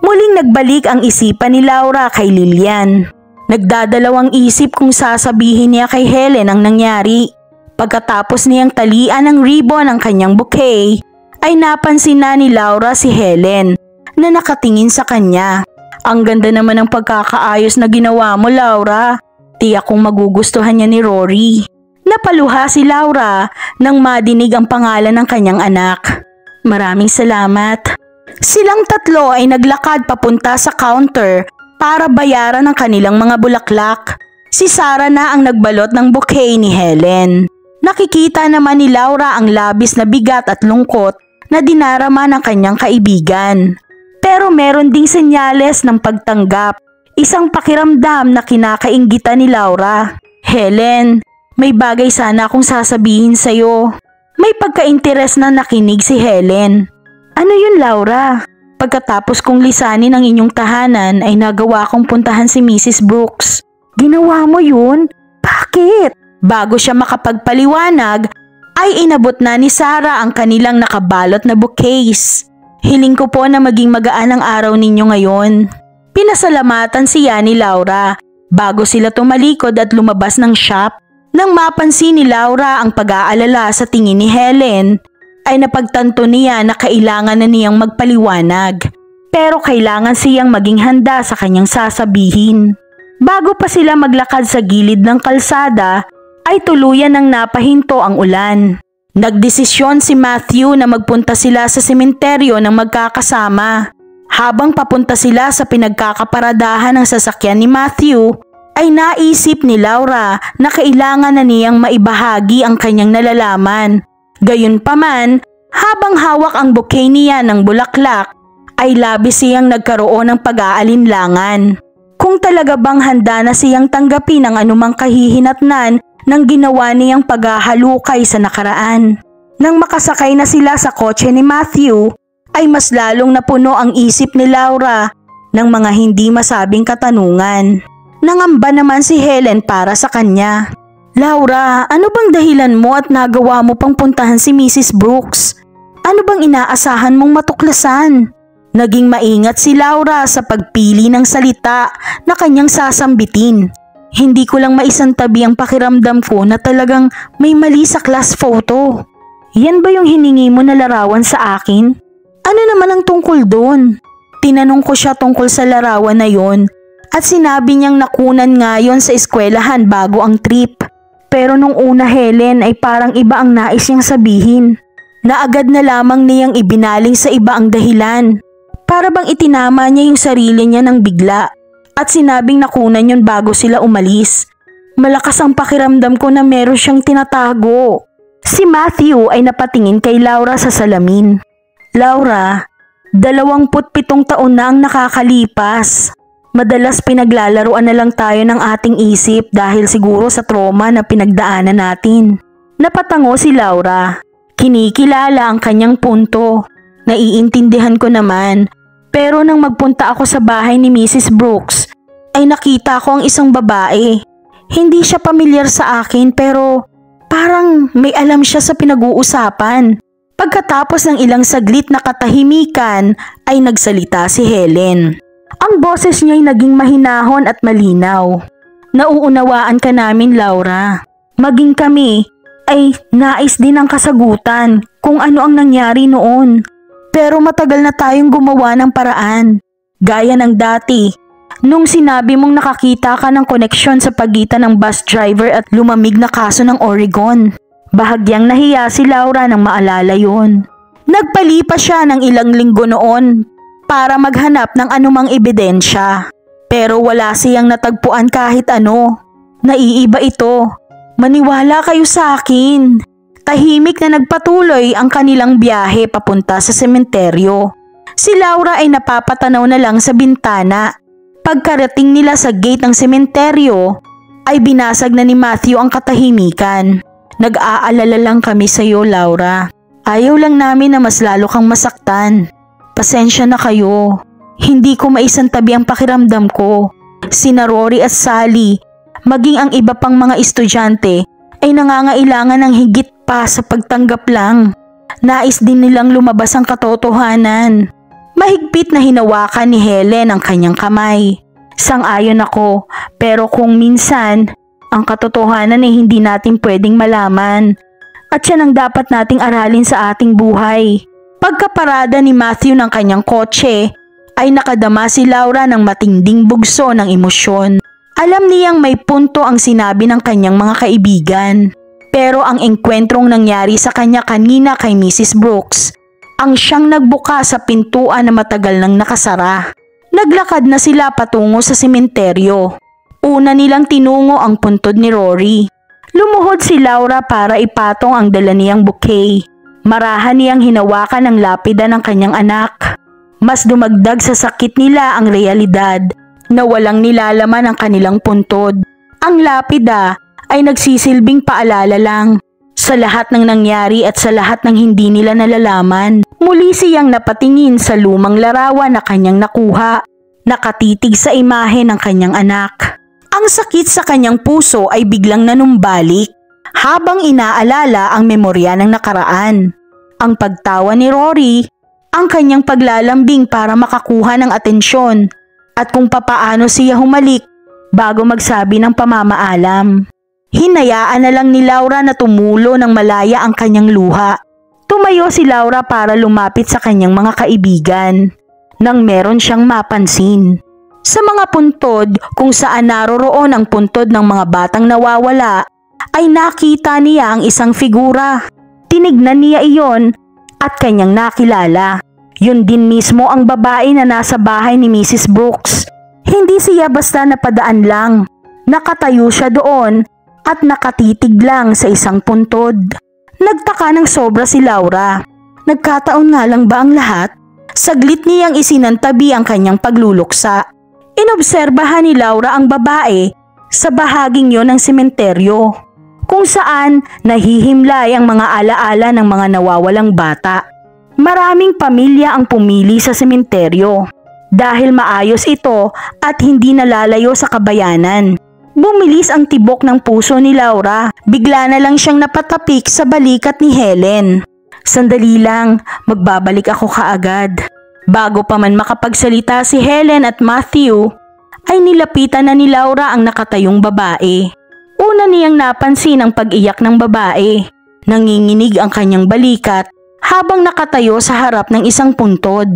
Muling nagbalik ang isipan ni Laura kay Lilian. Nagdadalawang isip kung sasabihin niya kay Helen ang nangyari. Pagkatapos niyang talian ng ribbon ang kanyang bouquet, ay napansin na ni Laura si Helen na nakatingin sa kanya. Ang ganda naman ng pagkakaayos na ginawa mo, Laura. Tiyak kong magugustuhan niya ni Rory. Napaluha si Laura nang madinig ang pangalan ng kanyang anak. Maraming salamat. Silang tatlo ay naglakad papunta sa counter para bayaran ang kanilang mga bulaklak. Si Sarah na ang nagbalot ng bouquet ni Helen. Nakikita naman ni Laura ang labis na bigat at lungkot na dinarama ng kanyang kaibigan. Pero meron ding senyales ng pagtanggap, isang pakiramdam na kinakainggitan ni Laura. Helen, may bagay sana akong sasabihin sa'yo. May pagka-interes na nakinig si Helen. Ano yun, Laura? Pagkatapos kong lisanin ang inyong tahanan ay nagawa kong puntahan si Mrs. Brooks. Ginawa mo yun? Bakit? Bago siya makapagpaliwanag, ay inabot na ni Sarah ang kanilang nakabalot na bouquets. Hiling ko po na maging magaan ang araw ninyo ngayon. Pinasalamatan siya ni Laura bago sila tumalikod at lumabas ng shop. Nang mapansin ni Laura ang pag-aalala sa tingin ni Helen, ay napagtanto niya na kailangan na niyang magpaliwanag. Pero kailangan siyang maging handa sa kanyang sasabihin. Bago pa sila maglakad sa gilid ng kalsada, ay tuluyan ng napahinto ang ulan. Nagdesisyon si Matthew na magpunta sila sa sementeryo ng magkakasama. Habang papunta sila sa pinagkakaparadahan ng sasakyan ni Matthew, ay naisip ni Laura na kailangan na niyang maibahagi ang kanyang nalalaman. Gayunpaman, habang hawak ang bouquet niya ng bulaklak, ay labis siyang nagkaroon ng pag-aalinlangan. Kung talaga bang handa na siyang tanggapin ang anumang kahihinatnan ng ginawa niyang paghahalukay sa nakaraan. Nang makasakay na sila sa kotse ni Matthew, ay mas lalong napuno ang isip ni Laura ng mga hindi masabing katanungan. Nangamba naman si Helen para sa kanya. Laura, ano bang dahilan mo at nagawa mo pang puntahan si Mrs. Brooks? Ano bang inaasahan mong matuklasan? Naging maingat si Laura sa pagpili ng salita na kanyang sasambitin. Hindi ko lang maisantabi ang pakiramdam ko na talagang may mali sa class photo. Yan ba yung hiningi mo na larawan sa akin? Ano naman ang tungkol doon? Tinanong ko siya tungkol sa larawan na yon at sinabi niyang nakunan nga yon sa eskwelahan bago ang trip. Pero nung una, Helen, ay parang iba ang nais niyang sabihin. Naagad na lamang niyang ibinaling sa iba ang dahilan. Para bang itinama niya yung sarili niya ng bigla at sinabing nakunan yun bago sila umalis. Malakas ang pakiramdam ko na meron siyang tinatago. Si Matthew ay napatingin kay Laura sa salamin. Laura, 27 taon na ang nakakalipas. Madalas pinaglalaruan na lang tayo ng ating isip dahil siguro sa trauma na pinagdaanan natin. Napatango si Laura. Kinikilala ang kanyang punto. Naiintindihan ko naman. Pero nang magpunta ako sa bahay ni Mrs. Brooks, ay nakita ko ang isang babae. Hindi siya pamilyar sa akin pero parang may alam siya sa pinag-uusapan. Pagkatapos ng ilang saglit na katahimikan ay nagsalita si Helen. Ang boses niya'y naging mahinahon at malinaw. Nauunawaan ka namin, Laura. Maging kami ay nais din ang kasagutan kung ano ang nangyari noon. Pero matagal na tayong gumawa ng paraan. Gaya ng dati, nung sinabi mong nakakita ka ng koneksyon sa pagitan ng bus driver at lumamig na kaso ng Oregon. Bahagyang nahiya si Laura nang maalala yon. Nagpalipas siya ng ilang linggo noon para maghanap ng anumang ebidensya. Pero wala siyang natagpuan kahit ano. Naiiba ito. Maniwala kayo sa akin. Tahimik na nagpatuloy ang kanilang biyahe papunta sa sementeryo. Si Laura ay napapatanaw na lang sa bintana. Pagkarating nila sa gate ng sementeryo, ay binasag na ni Matthew ang katahimikan. Nag-aalala lang kami sa iyo, Laura. Ayaw lang namin na mas lalo kang masaktan. Pasensya na kayo. Hindi ko maisantabi ang pakiramdam ko. Sina Rory at Sally, maging ang iba pang mga estudyante ay nangangailangan ng higit pa sa pagtanggap lang. Nais din nilang lumabas ang katotohanan. Mahigpit na hinawakan ni Helen ang kanyang kamay. Sang-ayon ako, pero kung minsan, ang katotohanan ay hindi natin pwedeng malaman. At yan ang dapat nating aralin sa ating buhay. Pagkaparada ni Matthew ng kanyang kotse, ay nakadama si Laura ng matinding bugso ng emosyon. Alam niyang may punto ang sinabi ng kanyang mga kaibigan. Pero ang engkwentrong nangyari sa kanya kanina kay Mrs. Brooks, ang siyang nagbuka sa pintuan na matagal nang nakasara. Naglakad na sila patungo sa sementeryo. Una nilang tinungo ang puntod ni Rory. Lumuhod si Laura para ipatong ang dala niyang bouquet. Marahan niyang hinawakan ang lapida ng kanyang anak. Mas dumagdag sa sakit nila ang realidad na walang nilalaman ang kanilang puntod. Ang lapida ay nagsisilbing paalala lang sa lahat ng nangyari at sa lahat ng hindi nila nalalaman. Muli siyang napatingin sa lumang larawan na kanyang nakuha, nakatitig sa imahe ng kanyang anak. Ang sakit sa kanyang puso ay biglang nanumbalik habang inaalala ang memorya ng nakaraan. Ang pagtawa ni Rory, ang kanyang paglalambing para makakuha ng atensyon, at kung papaano siya humalik bago magsabi ng pamamaalam. Hinayaan na lang ni Laura na tumulo ng malaya ang kanyang luha. Tumayo si Laura para lumapit sa kanyang mga kaibigan nang meron siyang mapansin. Sa mga puntod kung saan naroroon ang puntod ng mga batang nawawala, ay nakita niya ang isang figura. Tinignan niya iyon at kanyang nakilala. Yun din mismo ang babae na nasa bahay ni Mrs. Brooks. Hindi siya basta napadaan lang. Nakatayo siya doon at nakatitig lang sa isang puntod. Nagtaka ng sobra si Laura. Nagkataon nga lang ba ang lahat? Saglit niyang isinantabi ang kanyang pagluluksa. Inobserbahan ni Laura ang babae sa bahaging yon ng sementeryo, kung saan nahihimlay ang mga alaala ng mga nawawalang bata. Maraming pamilya ang pumili sa sementeryo dahil maayos ito at hindi nalalayo sa kabayanan. Bumilis ang tibok ng puso ni Laura. Bigla na lang siyang napatapik sa balikat ni Helen. Sandali lang, magbabalik ako kaagad. Bago pa man makapagsalita si Helen at Matthew, ay nilapitan na ni Laura ang nakatayong babae. Una niyang napansin ang pag-iyak ng babae. Nanginginig ang kanyang balikat habang nakatayo sa harap ng isang puntod.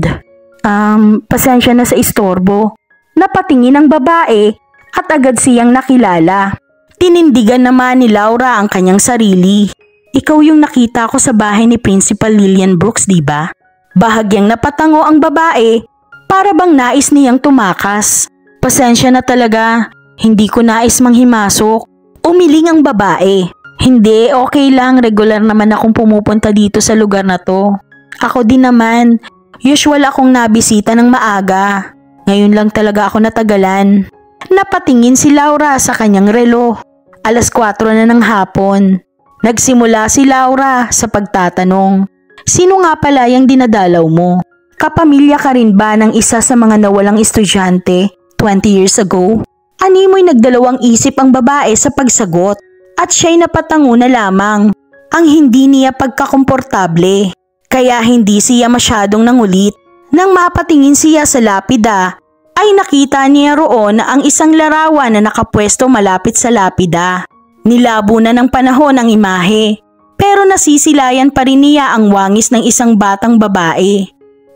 Pasensya na sa istorbo. Napatingin ang babae at agad siyang nakilala. Tinindigan naman ni Laura ang kanyang sarili. Ikaw yung nakita ko sa bahay ni Principal Lillian Brooks, di ba? Bahagyang napatango ang babae para bang nais niyang tumakas. Pasensya na talaga, hindi ko nais manghimasok. Umiling ang babae. Hindi, okay lang, regular naman akong pumupunta dito sa lugar na to. Ako din naman, usual akong nabisita ng maaga. Ngayon lang talaga ako natagalan. Napatingin si Laura sa kanyang relo. 4:00 na ng hapon. Nagsimula si Laura sa pagtatanong. Sino nga pala yung dinadalaw mo? Kapamilya ka rin ba ng isa sa mga nawalang estudyante 20 years ago? Animoy nagdalawang isip ang babae sa pagsagot at siya'y napatango na lamang. Ang hindi niya pagkakomportable. Kaya hindi siya masyadong nangulit. Nang mapatingin siya sa lapida, ay nakita niya roon ang isang larawan na nakapwesto malapit sa lapida. Nilabo na ng panahon ang imahe, pero nasisilayan pa rin niya ang wangis ng isang batang babae.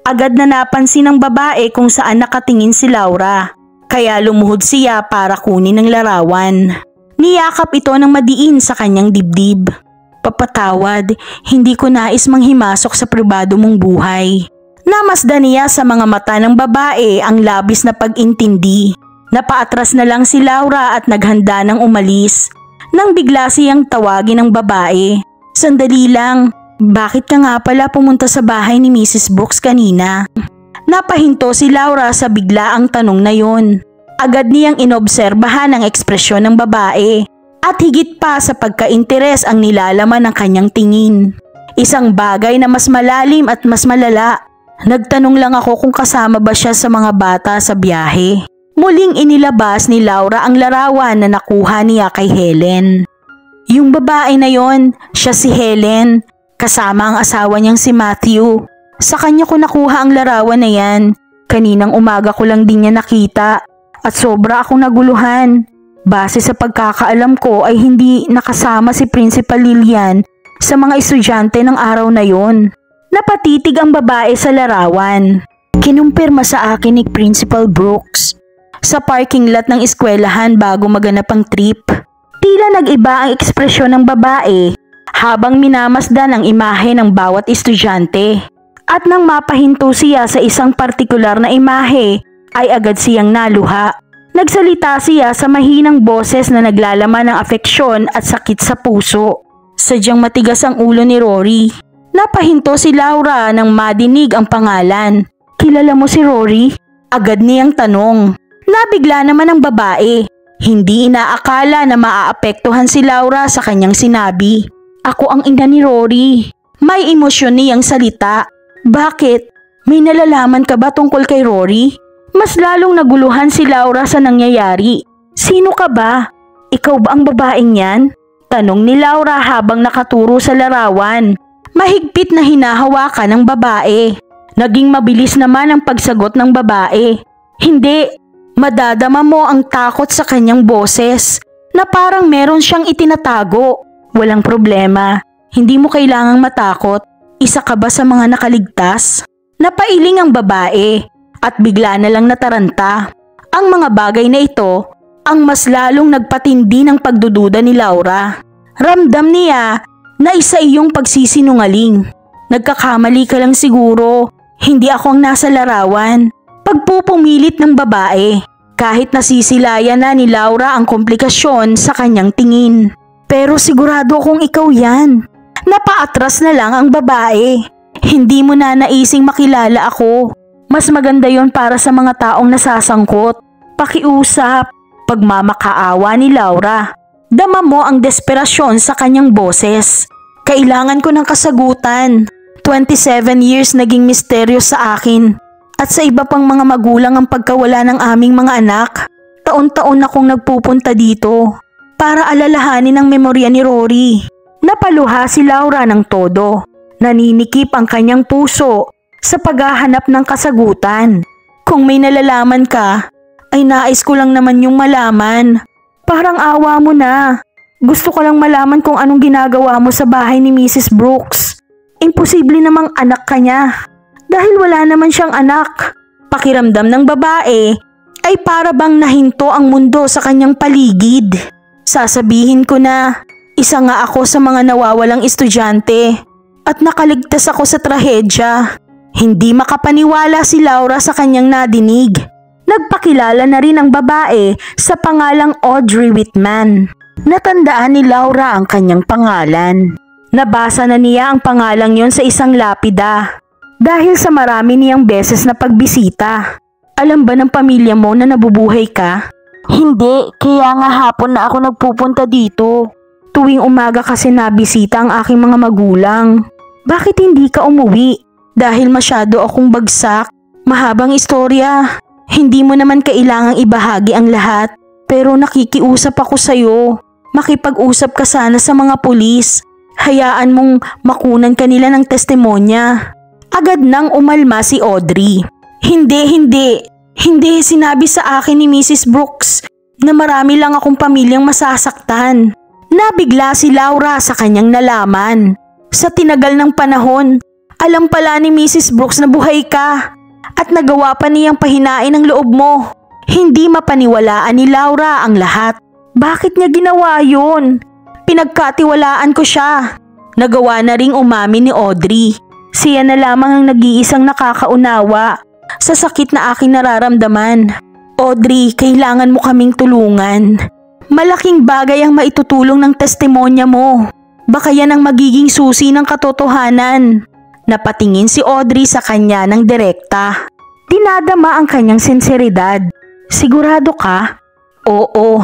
Agad na napansin ng babae kung saan nakatingin si Laura, kaya lumuhod siya para kunin ang larawan. Niyakap ito ng madiin sa kanyang dibdib. Papatawad, hindi ko nais manghimasok sa pribado mong buhay. Namasdan niya sa mga mata ng babae ang labis na pag-intindi. Napaatras na lang si Laura at naghanda ng umalis. Nang bigla siyang tawagin ng babae. Sandali lang, bakit ka nga pala pumunta sa bahay ni Mrs. Brooks kanina? Napahinto si Laura sa biglaang tanong na yon. Agad niyang inobserbahan ang ekspresyon ng babae at higit pa sa pagka-interes ang nilalaman ng kanyang tingin. Isang bagay na mas malalim at mas malala. Nagtanong lang ako kung kasama ba siya sa mga bata sa biyahe. Muling inilabas ni Laura ang larawan na nakuha niya kay Helen. Yung babae na yon, siya si Helen, kasama ang asawa niyang si Matthew. Sa kanya ko nakuha ang larawan na yan. Kaninang umaga ko lang din niya nakita at sobra akong naguluhan. Base sa pagkakaalam ko ay hindi nakasama si Principal Lillian sa mga estudyante ng araw na yon. Napatitig ang babae sa larawan. Kinumpirma sa akin ni Principal Brooks sa parking lot ng eskwelahan bago maganap ang trip. Tila nag-iba ang ekspresyon ng babae habang minamasdan ang imahe ng bawat estudyante. At nang mapahinto siya sa isang partikular na imahe, ay agad siyang naluha. Nagsalita siya sa mahinang boses na naglalaman ng afeksyon at sakit sa puso. Sadyang matigas ang ulo ni Rory. Napahinto si Laura nang madinig ang pangalan. Kilala mo si Rory? Agad niyang tanong. Nabigla naman ang babae. Hindi inaakala na maaapektuhan si Laura sa kanyang sinabi. Ako ang ina ni Rory. May emosyon niyang salita. Bakit? May nalalaman ka ba tungkol kay Rory? Mas lalong naguluhan si Laura sa nangyayari. Sino ka ba? Ikaw ba ang babaeng yan? Tanong ni Laura habang nakaturo sa larawan. Mahigpit na hinahawakan ng babae. Naging mabilis naman ang pagsagot ng babae. Hindi, madadama mo ang takot sa kanyang boses na parang meron siyang itinatago. Walang problema, hindi mo kailangang matakot. Isa ka ba sa mga nakaligtas? Napailing ang babae at bigla na lang nataranta. Ang mga bagay na ito ang mas lalong nagpatindi ng pagdududa ni Laura. Ramdam niya na isa iyong pagsisinungaling. Nagkakamali ka lang siguro, hindi ako ang nasa larawan. Pagpupumilit ng babae, kahit nasisilayan na ni Laura ang komplikasyon sa kanyang tingin. Pero sigurado akong ikaw yan. Napaatras na lang ang babae. Hindi mo na naising makilala ako. Mas maganda yon para sa mga taong nasasangkot. Pakiusap. Pagmamakaawa ni Laura. Dama mo ang desperasyon sa kanyang boses. Kailangan ko ng kasagutan. 27 years naging misteryo sa akin. At sa iba pang mga magulang ang pagkawala ng aming mga anak. Taon-taon akong nagpupunta dito para alalahanin ang memorya ni Rory. Napaluha si Laura ng todo. Naninikip ang kanyang puso sa paghahanap ng kasagutan. Kung may nalalaman ka, ay nais ko lang naman yung malaman. Parang awa mo na. Gusto ko lang malaman kung anong ginagawa mo sa bahay ni Mrs. Brooks. Imposible namang anak ka niya. Dahil wala naman siyang anak. Pakiramdam ng babae ay para bang nahinto ang mundo sa kanyang paligid. Sasabihin ko na, isa nga ako sa mga nawawalang estudyante at nakaligtas ako sa trahedya. Hindi makapaniwala si Laura sa kanyang nadinig. Nagpakilala na rin ang babae sa pangalang Audrey Whitman. Natandaan ni Laura ang kanyang pangalan. Nabasa na niya ang pangalang yon sa isang lapida dahil sa marami niyang beses na pagbisita. Alam ba ng pamilya mo na nabubuhay ka? Hindi, kaya nga hapon na ako nagpupunta dito. Tuwing umaga kasi nabisita ang aking mga magulang. Bakit hindi ka umuwi? Dahil masyado akong bagsak. Mahabang istorya. Hindi mo naman kailangang ibahagi ang lahat. Pero nakikiusap ako sa'yo. Makipag-usap ka sana sa mga pulis. Hayaan mong makunan kanila ng testimonya. Agad nang umalma si Audrey. Hindi sinabi sa akin ni Mrs. Brooks na marami lang akong pamilyang masasaktan. Nabigla si Laura sa kanyang nalaman. Sa tinagal ng panahon, alam pala ni Mrs. Brooks na buhay ka at nagawa pa niyang pahinain ang loob mo. Hindi mapaniwalaan ni Laura ang lahat. Bakit niya ginawa yun? Pinagkatiwalaan ko siya. Nagawa na ring umamin ni Audrey. Siya na lamang ang nag-iisang nakakaunawa sa sakit na aking nararamdaman. Audrey, kailangan mo kaming tulungan. Malaking bagay ang maitutulong ng testimonya mo. Baka yan ang magiging susi ng katotohanan. Napatingin si Audrey sa kanya ng direkta. Dinadama ang kanyang sinseridad. Sigurado ka? Oo,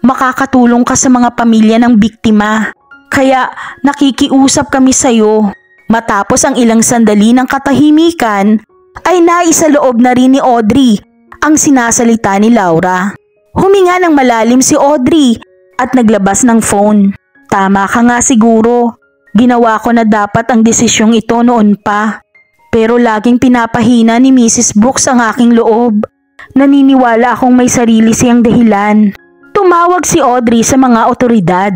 makakatulong ka sa mga pamilya ng biktima. Kaya nakikiusap kami sa'yo. Matapos ang ilang sandali ng katahimikan, ay naisaloob na rin ni Audrey ang sinasalita ni Laura. Huminga ng malalim si Audrey at naglabas ng phone. Tama ka nga siguro. Ginawa ko na dapat ang desisyong ito noon pa. Pero laging pinapahina ni Mrs. Brooks ang aking loob. Naniniwala akong may sarili siyang dahilan. Tumawag si Audrey sa mga otoridad.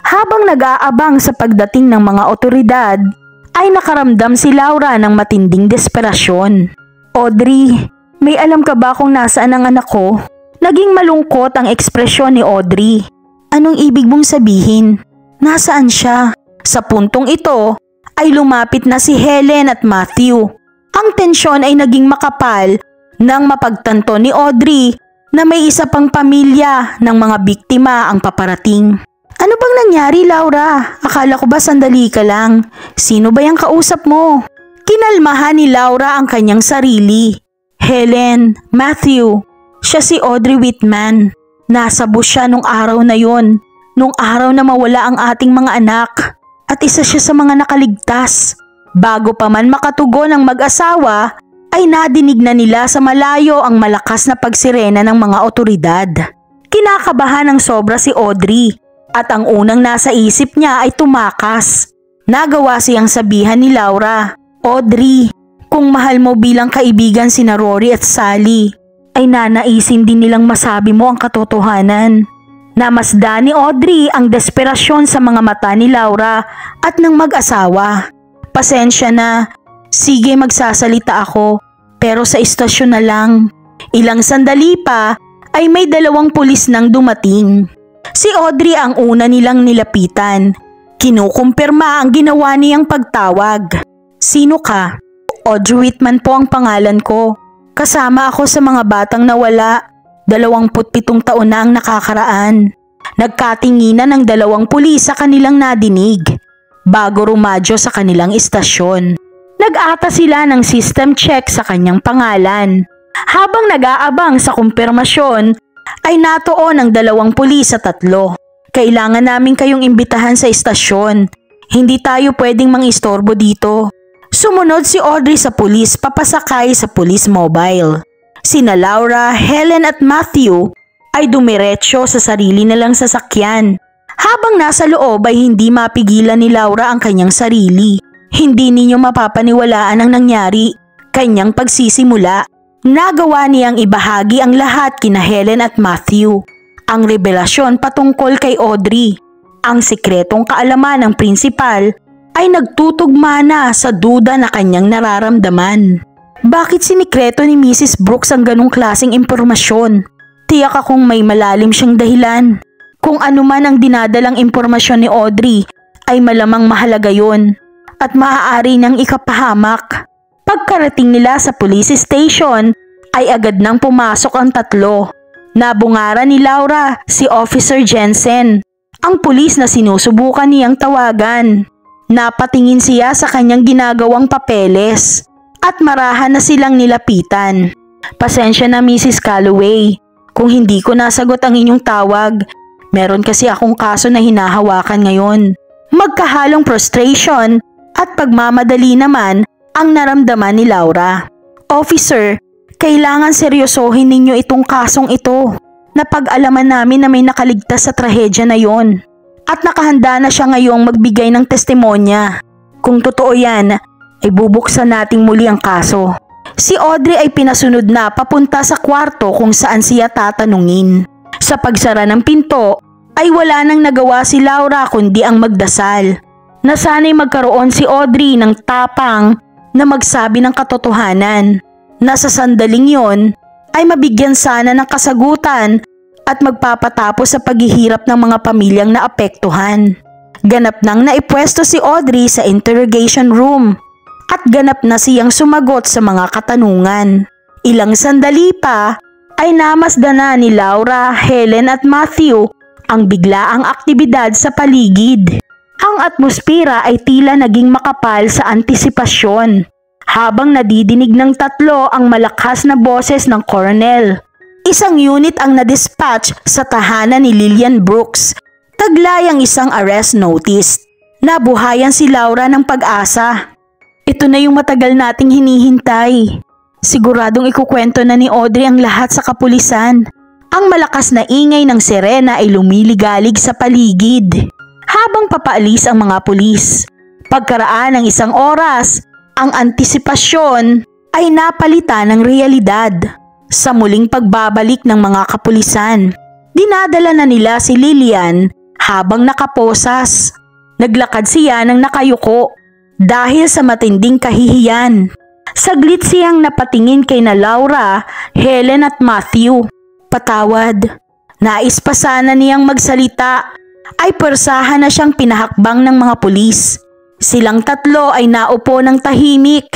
Habang nag-aabang sa pagdating ng mga otoridad, ay nakaramdam si Laura ng matinding desperasyon. Audrey, may alam ka ba kung nasaan ang anak ko? Naging malungkot ang ekspresyon ni Audrey. Anong ibig mong sabihin? Nasaan siya? Sa puntong ito ay lumapit na si Helen at Matthew. Ang tensyon ay naging makapal nang mapagtanto ni Audrey na may isa pang pamilya ng mga biktima ang paparating. Ano bang nangyari, Laura? Akala ko ba sandali ka lang? Sino ba yung kausap mo? Kinalmahan ni Laura ang kanyang sarili. Helen, Matthew, siya si Audrey Whitman. Nasa bus siya nung araw na yon. Nung araw na mawala ang ating mga anak. At isa siya sa mga nakaligtas. Bago pa man makatugon ang mag-asawa, ay nadinig na nila sa malayo ang malakas na pagsirena ng mga otoridad. Kinakabahan ng sobra si Audrey. At ang unang nasa isip niya ay tumakas. Nagawa siyang sabihan ni Laura, Audrey, kung mahal mo bilang kaibigan sina Rory at Sally, ay nanaisin din nilang masabi mo ang katotohanan. Namasdan ni Audrey ang desperasyon sa mga mata ni Laura at ng mag-asawa. Pasensya na, sige magsasalita ako, pero sa istasyon na lang. Ilang sandali pa ay may 2 pulis nang dumating. Si Audrey ang una nilang nilapitan. Kinukumpirma ang ginawa niyang pagtawag. Sino ka? Audrey Whitman po ang pangalan ko. Kasama ako sa mga batang nawala. 27 taon na ang nakakaraan. Nagkatinginan ng 2 pulis sa kanilang nadinig bago rumadyo sa kanilang istasyon. Nag-ata sila ng system check sa kanyang pangalan. Habang nag-aabang sa kumpirmasyon, ay natuon ang 2 pulis sa 3. Kailangan namin kayong imbitahan sa istasyon. Hindi tayo pwedeng mangistorbo dito. Sumunod si Audrey sa pulis papasakay sa police mobile. Sina Laura, Helen at Matthew ay dumiretso sa sarili nilang sasakyan. Habang nasa loob ay hindi mapigilan ni Laura ang kanyang sarili. Hindi ninyo mapapaniwalaan ang nangyari. Kanyang pagsisimula. Nagawa niyang ibahagi ang lahat kina Helen at Matthew. Ang revelasyon patungkol kay Audrey. Ang sikretong kaalaman ng prinsipal ay nagtutugma na sa duda na kanyang nararamdaman. Bakit sinikreto ni Mrs. Brooks ang ganong klaseng impormasyon? Tiyak akong may malalim siyang dahilan. Kung ano man ang dinadalang impormasyon ni Audrey ay malamang mahalaga yon at maaari niyang ikapahamak. Pagkarating nila sa police station ay agad nang pumasok ang 3. Nabungaran ni Laura si Officer Jensen, ang pulis na sinusubukan niyang tawagan. Napatingin siya sa kanyang ginagawang papeles at marahan na silang nilapitan. Pasensya na Mrs. Calloway, kung hindi ko nasagot ang inyong tawag. Meron kasi akong kaso na hinahawakan ngayon. Magkahalong frustration at pagmamadali naman ang naramdaman ni Laura. Officer, kailangan seryosohin ninyo itong kasong ito. Napag-alaman namin na may nakaligtas sa trahedya na yon. At nakahanda na siya ngayong magbigay ng testimonya. Kung totoo yan, ay bubuksan nating muli ang kaso. Si Audrey ay pinasunod na papunta sa kwarto kung saan siya tatanungin. Sa pagsara ng pinto, ay wala nang nagawa si Laura kundi ang magdasal. Nasanay magkaroon si Audrey ng tapang na magsabi ng katotohanan. Nasa sandaling yon ay mabigyan sana ng kasagutan at magpapatapos sa paghihirap ng mga pamilyang naapektuhan. Ganap nang naipwesto si Audrey sa interrogation room at ganap na siyang sumagot sa mga katanungan. Ilang sandali pa ay namasdan na ni Laura, Helen at Matthew ang biglaang aktibidad sa paligid. Ang atmosfera ay tila naging makapal sa antisipasyon habang nadidinig ng 3 ang malakas na boses ng Colonel. Isang unit ang na-dispatch sa tahanan ni Lillian Brooks. Taglay ang isang arrest notice. Nabuhayan si Laura ng pag-asa. Ito na yung matagal nating hinihintay. Siguradong ikukwento na ni Audrey ang lahat sa kapulisan. Ang malakas na ingay ng sirena ay lumiligalig sa paligid habang papaalis ang mga pulis. Pagkaraan ng isang oras, ang antisipasyon ay napalitan ng realidad. Sa muling pagbabalik ng mga kapulisan, dinadala na nila si Lillian habang nakaposas. Naglakad siya ng nakayuko dahil sa matinding kahihiyan. Saglit siyang napatingin kay na Laura, Helen at Matthew. Patawad. Nais pa sana niyang magsalita ay persahan na siyang pinahakbang ng mga pulis. Silang tatlo ay naupo ng tahimik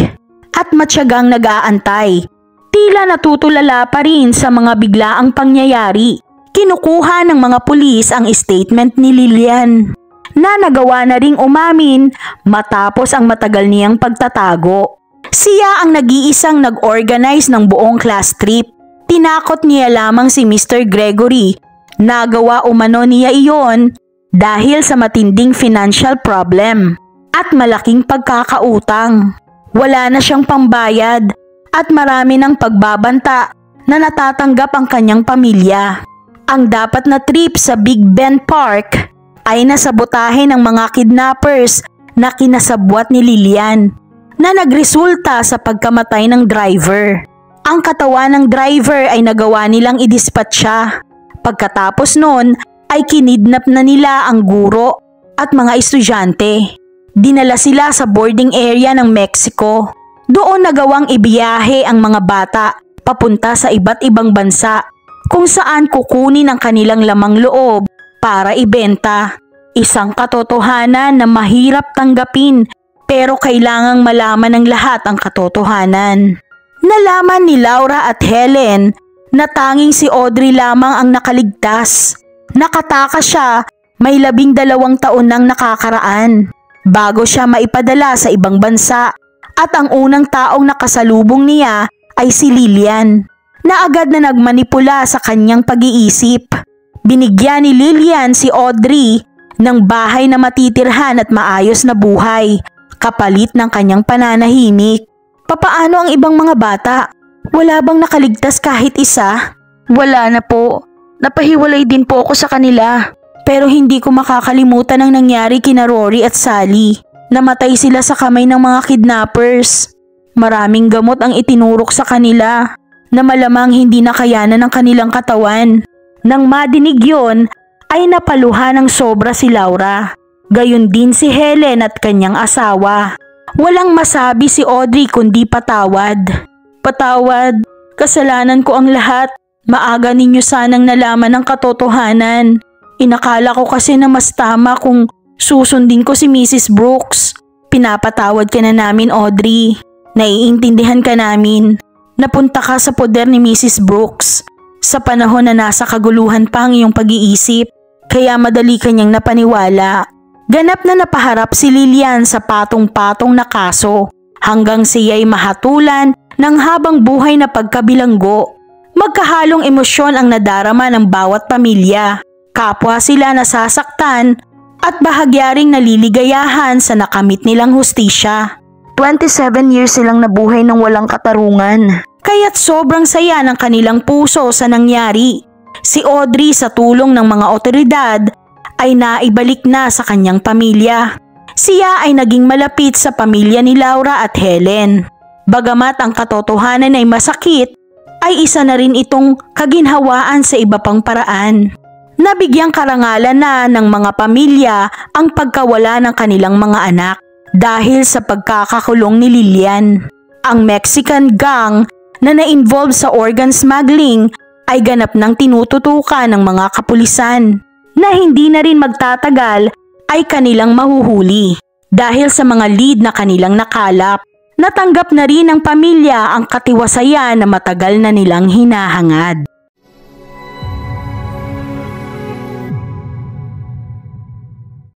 at matyagang nag-aantay. Tila natutulala pa rin sa mga biglaang pangyayari. Kinukuha ng mga pulis ang statement ni Lillian na nagawa na ring umamin matapos ang matagal niyang pagtatago. Siya ang nag-iisang nag-organize ng buong class trip. Tinakot niya lamang si Mr. Gregory. Nagawa umano niya iyon dahil sa matinding financial problem at malaking pagkakautang. Wala na siyang pambayad at marami ng pagbabanta na natatanggap ang kanyang pamilya. Ang dapat na trip sa Big Bend Park ay nasabotahe ng mga kidnappers na kinasabwat ni Lillian na nagresulta sa pagkamatay ng driver. Ang katawan ng driver ay nagawa nilang idispatcha. Pagkatapos noon ay kinidnap na nila ang guro at mga estudyante. Dinala sila sa boarding area ng Mexico. Doon nagawang ibiyahe ang mga bata papunta sa iba't ibang bansa kung saan kukunin ang kanilang lamang loob para ibenta. Isang katotohanan na mahirap tanggapin pero kailangang malaman ng lahat ang katotohanan. Nalaman ni Laura at Helen na tanging si Audrey lamang ang nakaligtas. Nakatakas siya, may 12 taon nang nakakaraan bago siya maipadala sa ibang bansa at ang unang taong nakasalubong niya ay si Lillian na agad na nagmanipula sa kanyang pag-iisip. Binigyan ni Lillian si Audrey ng bahay na matitirhan at maayos na buhay kapalit ng kanyang pananahimik. Papaano ang ibang mga bata? Wala bang nakaligtas kahit isa? Wala na po. Napahiwalay din po ako sa kanila. Pero hindi ko makakalimutan ang nangyari kina Rory at Sally. Namatay sila sa kamay ng mga kidnappers. Maraming gamot ang itinurok sa kanila na malamang hindi nakayanan ng kanilang katawan. Nang madinig yon, ay napaluha ng sobra si Laura. Gayon din si Helen at kanyang asawa. Walang masabi si Audrey kundi patawad. Patawad, kasalanan ko ang lahat. Maaga ninyo sanang nalaman ang katotohanan. Inakala ko kasi na mas tama kung susundin ko si Mrs. Brooks. Pinapatawad ka na namin, Audrey. Naiintindihan ka namin. Napunta ka sa poder ni Mrs. Brooks sa panahon na nasa kaguluhan pa ang iyong pag-iisip. Kaya madali kanyang napaniwala. Ganap na napaharap si Lillian sa patong-patong na kaso hanggang siya'y mahatulan ng habang buhay na pagkabilanggo. Magkahalong emosyon ang nadarama ng bawat pamilya. Kapwa sila nasasaktan at bahagyaring naliligayahan sa nakamit nilang hustisya. 27 years silang nabuhay ng walang katarungan. Kaya't sobrang saya ng kanilang puso sa nangyari. Si Audrey sa tulong ng mga otoridad ay naibalik na sa kanyang pamilya. Siya ay naging malapit sa pamilya ni Laura at Helen. Bagamat ang katotohanan ay masakit, ay isa na rin itong kaginhawaan sa iba pang paraan. Nabigyang karangalan na ng mga pamilya ang pagkawala ng kanilang mga anak dahil sa pagkakakulong ni Lillian. Ang Mexican gang na na-involve sa organ smuggling ay ganap ng tinututukan ng mga kapulisan na hindi na rin magtatagal ay kanilang mahuhuli. Dahil sa mga lead na kanilang nakalap, natanggap na rin ng pamilya ang katiwasayan na matagal na nilang hinahangad.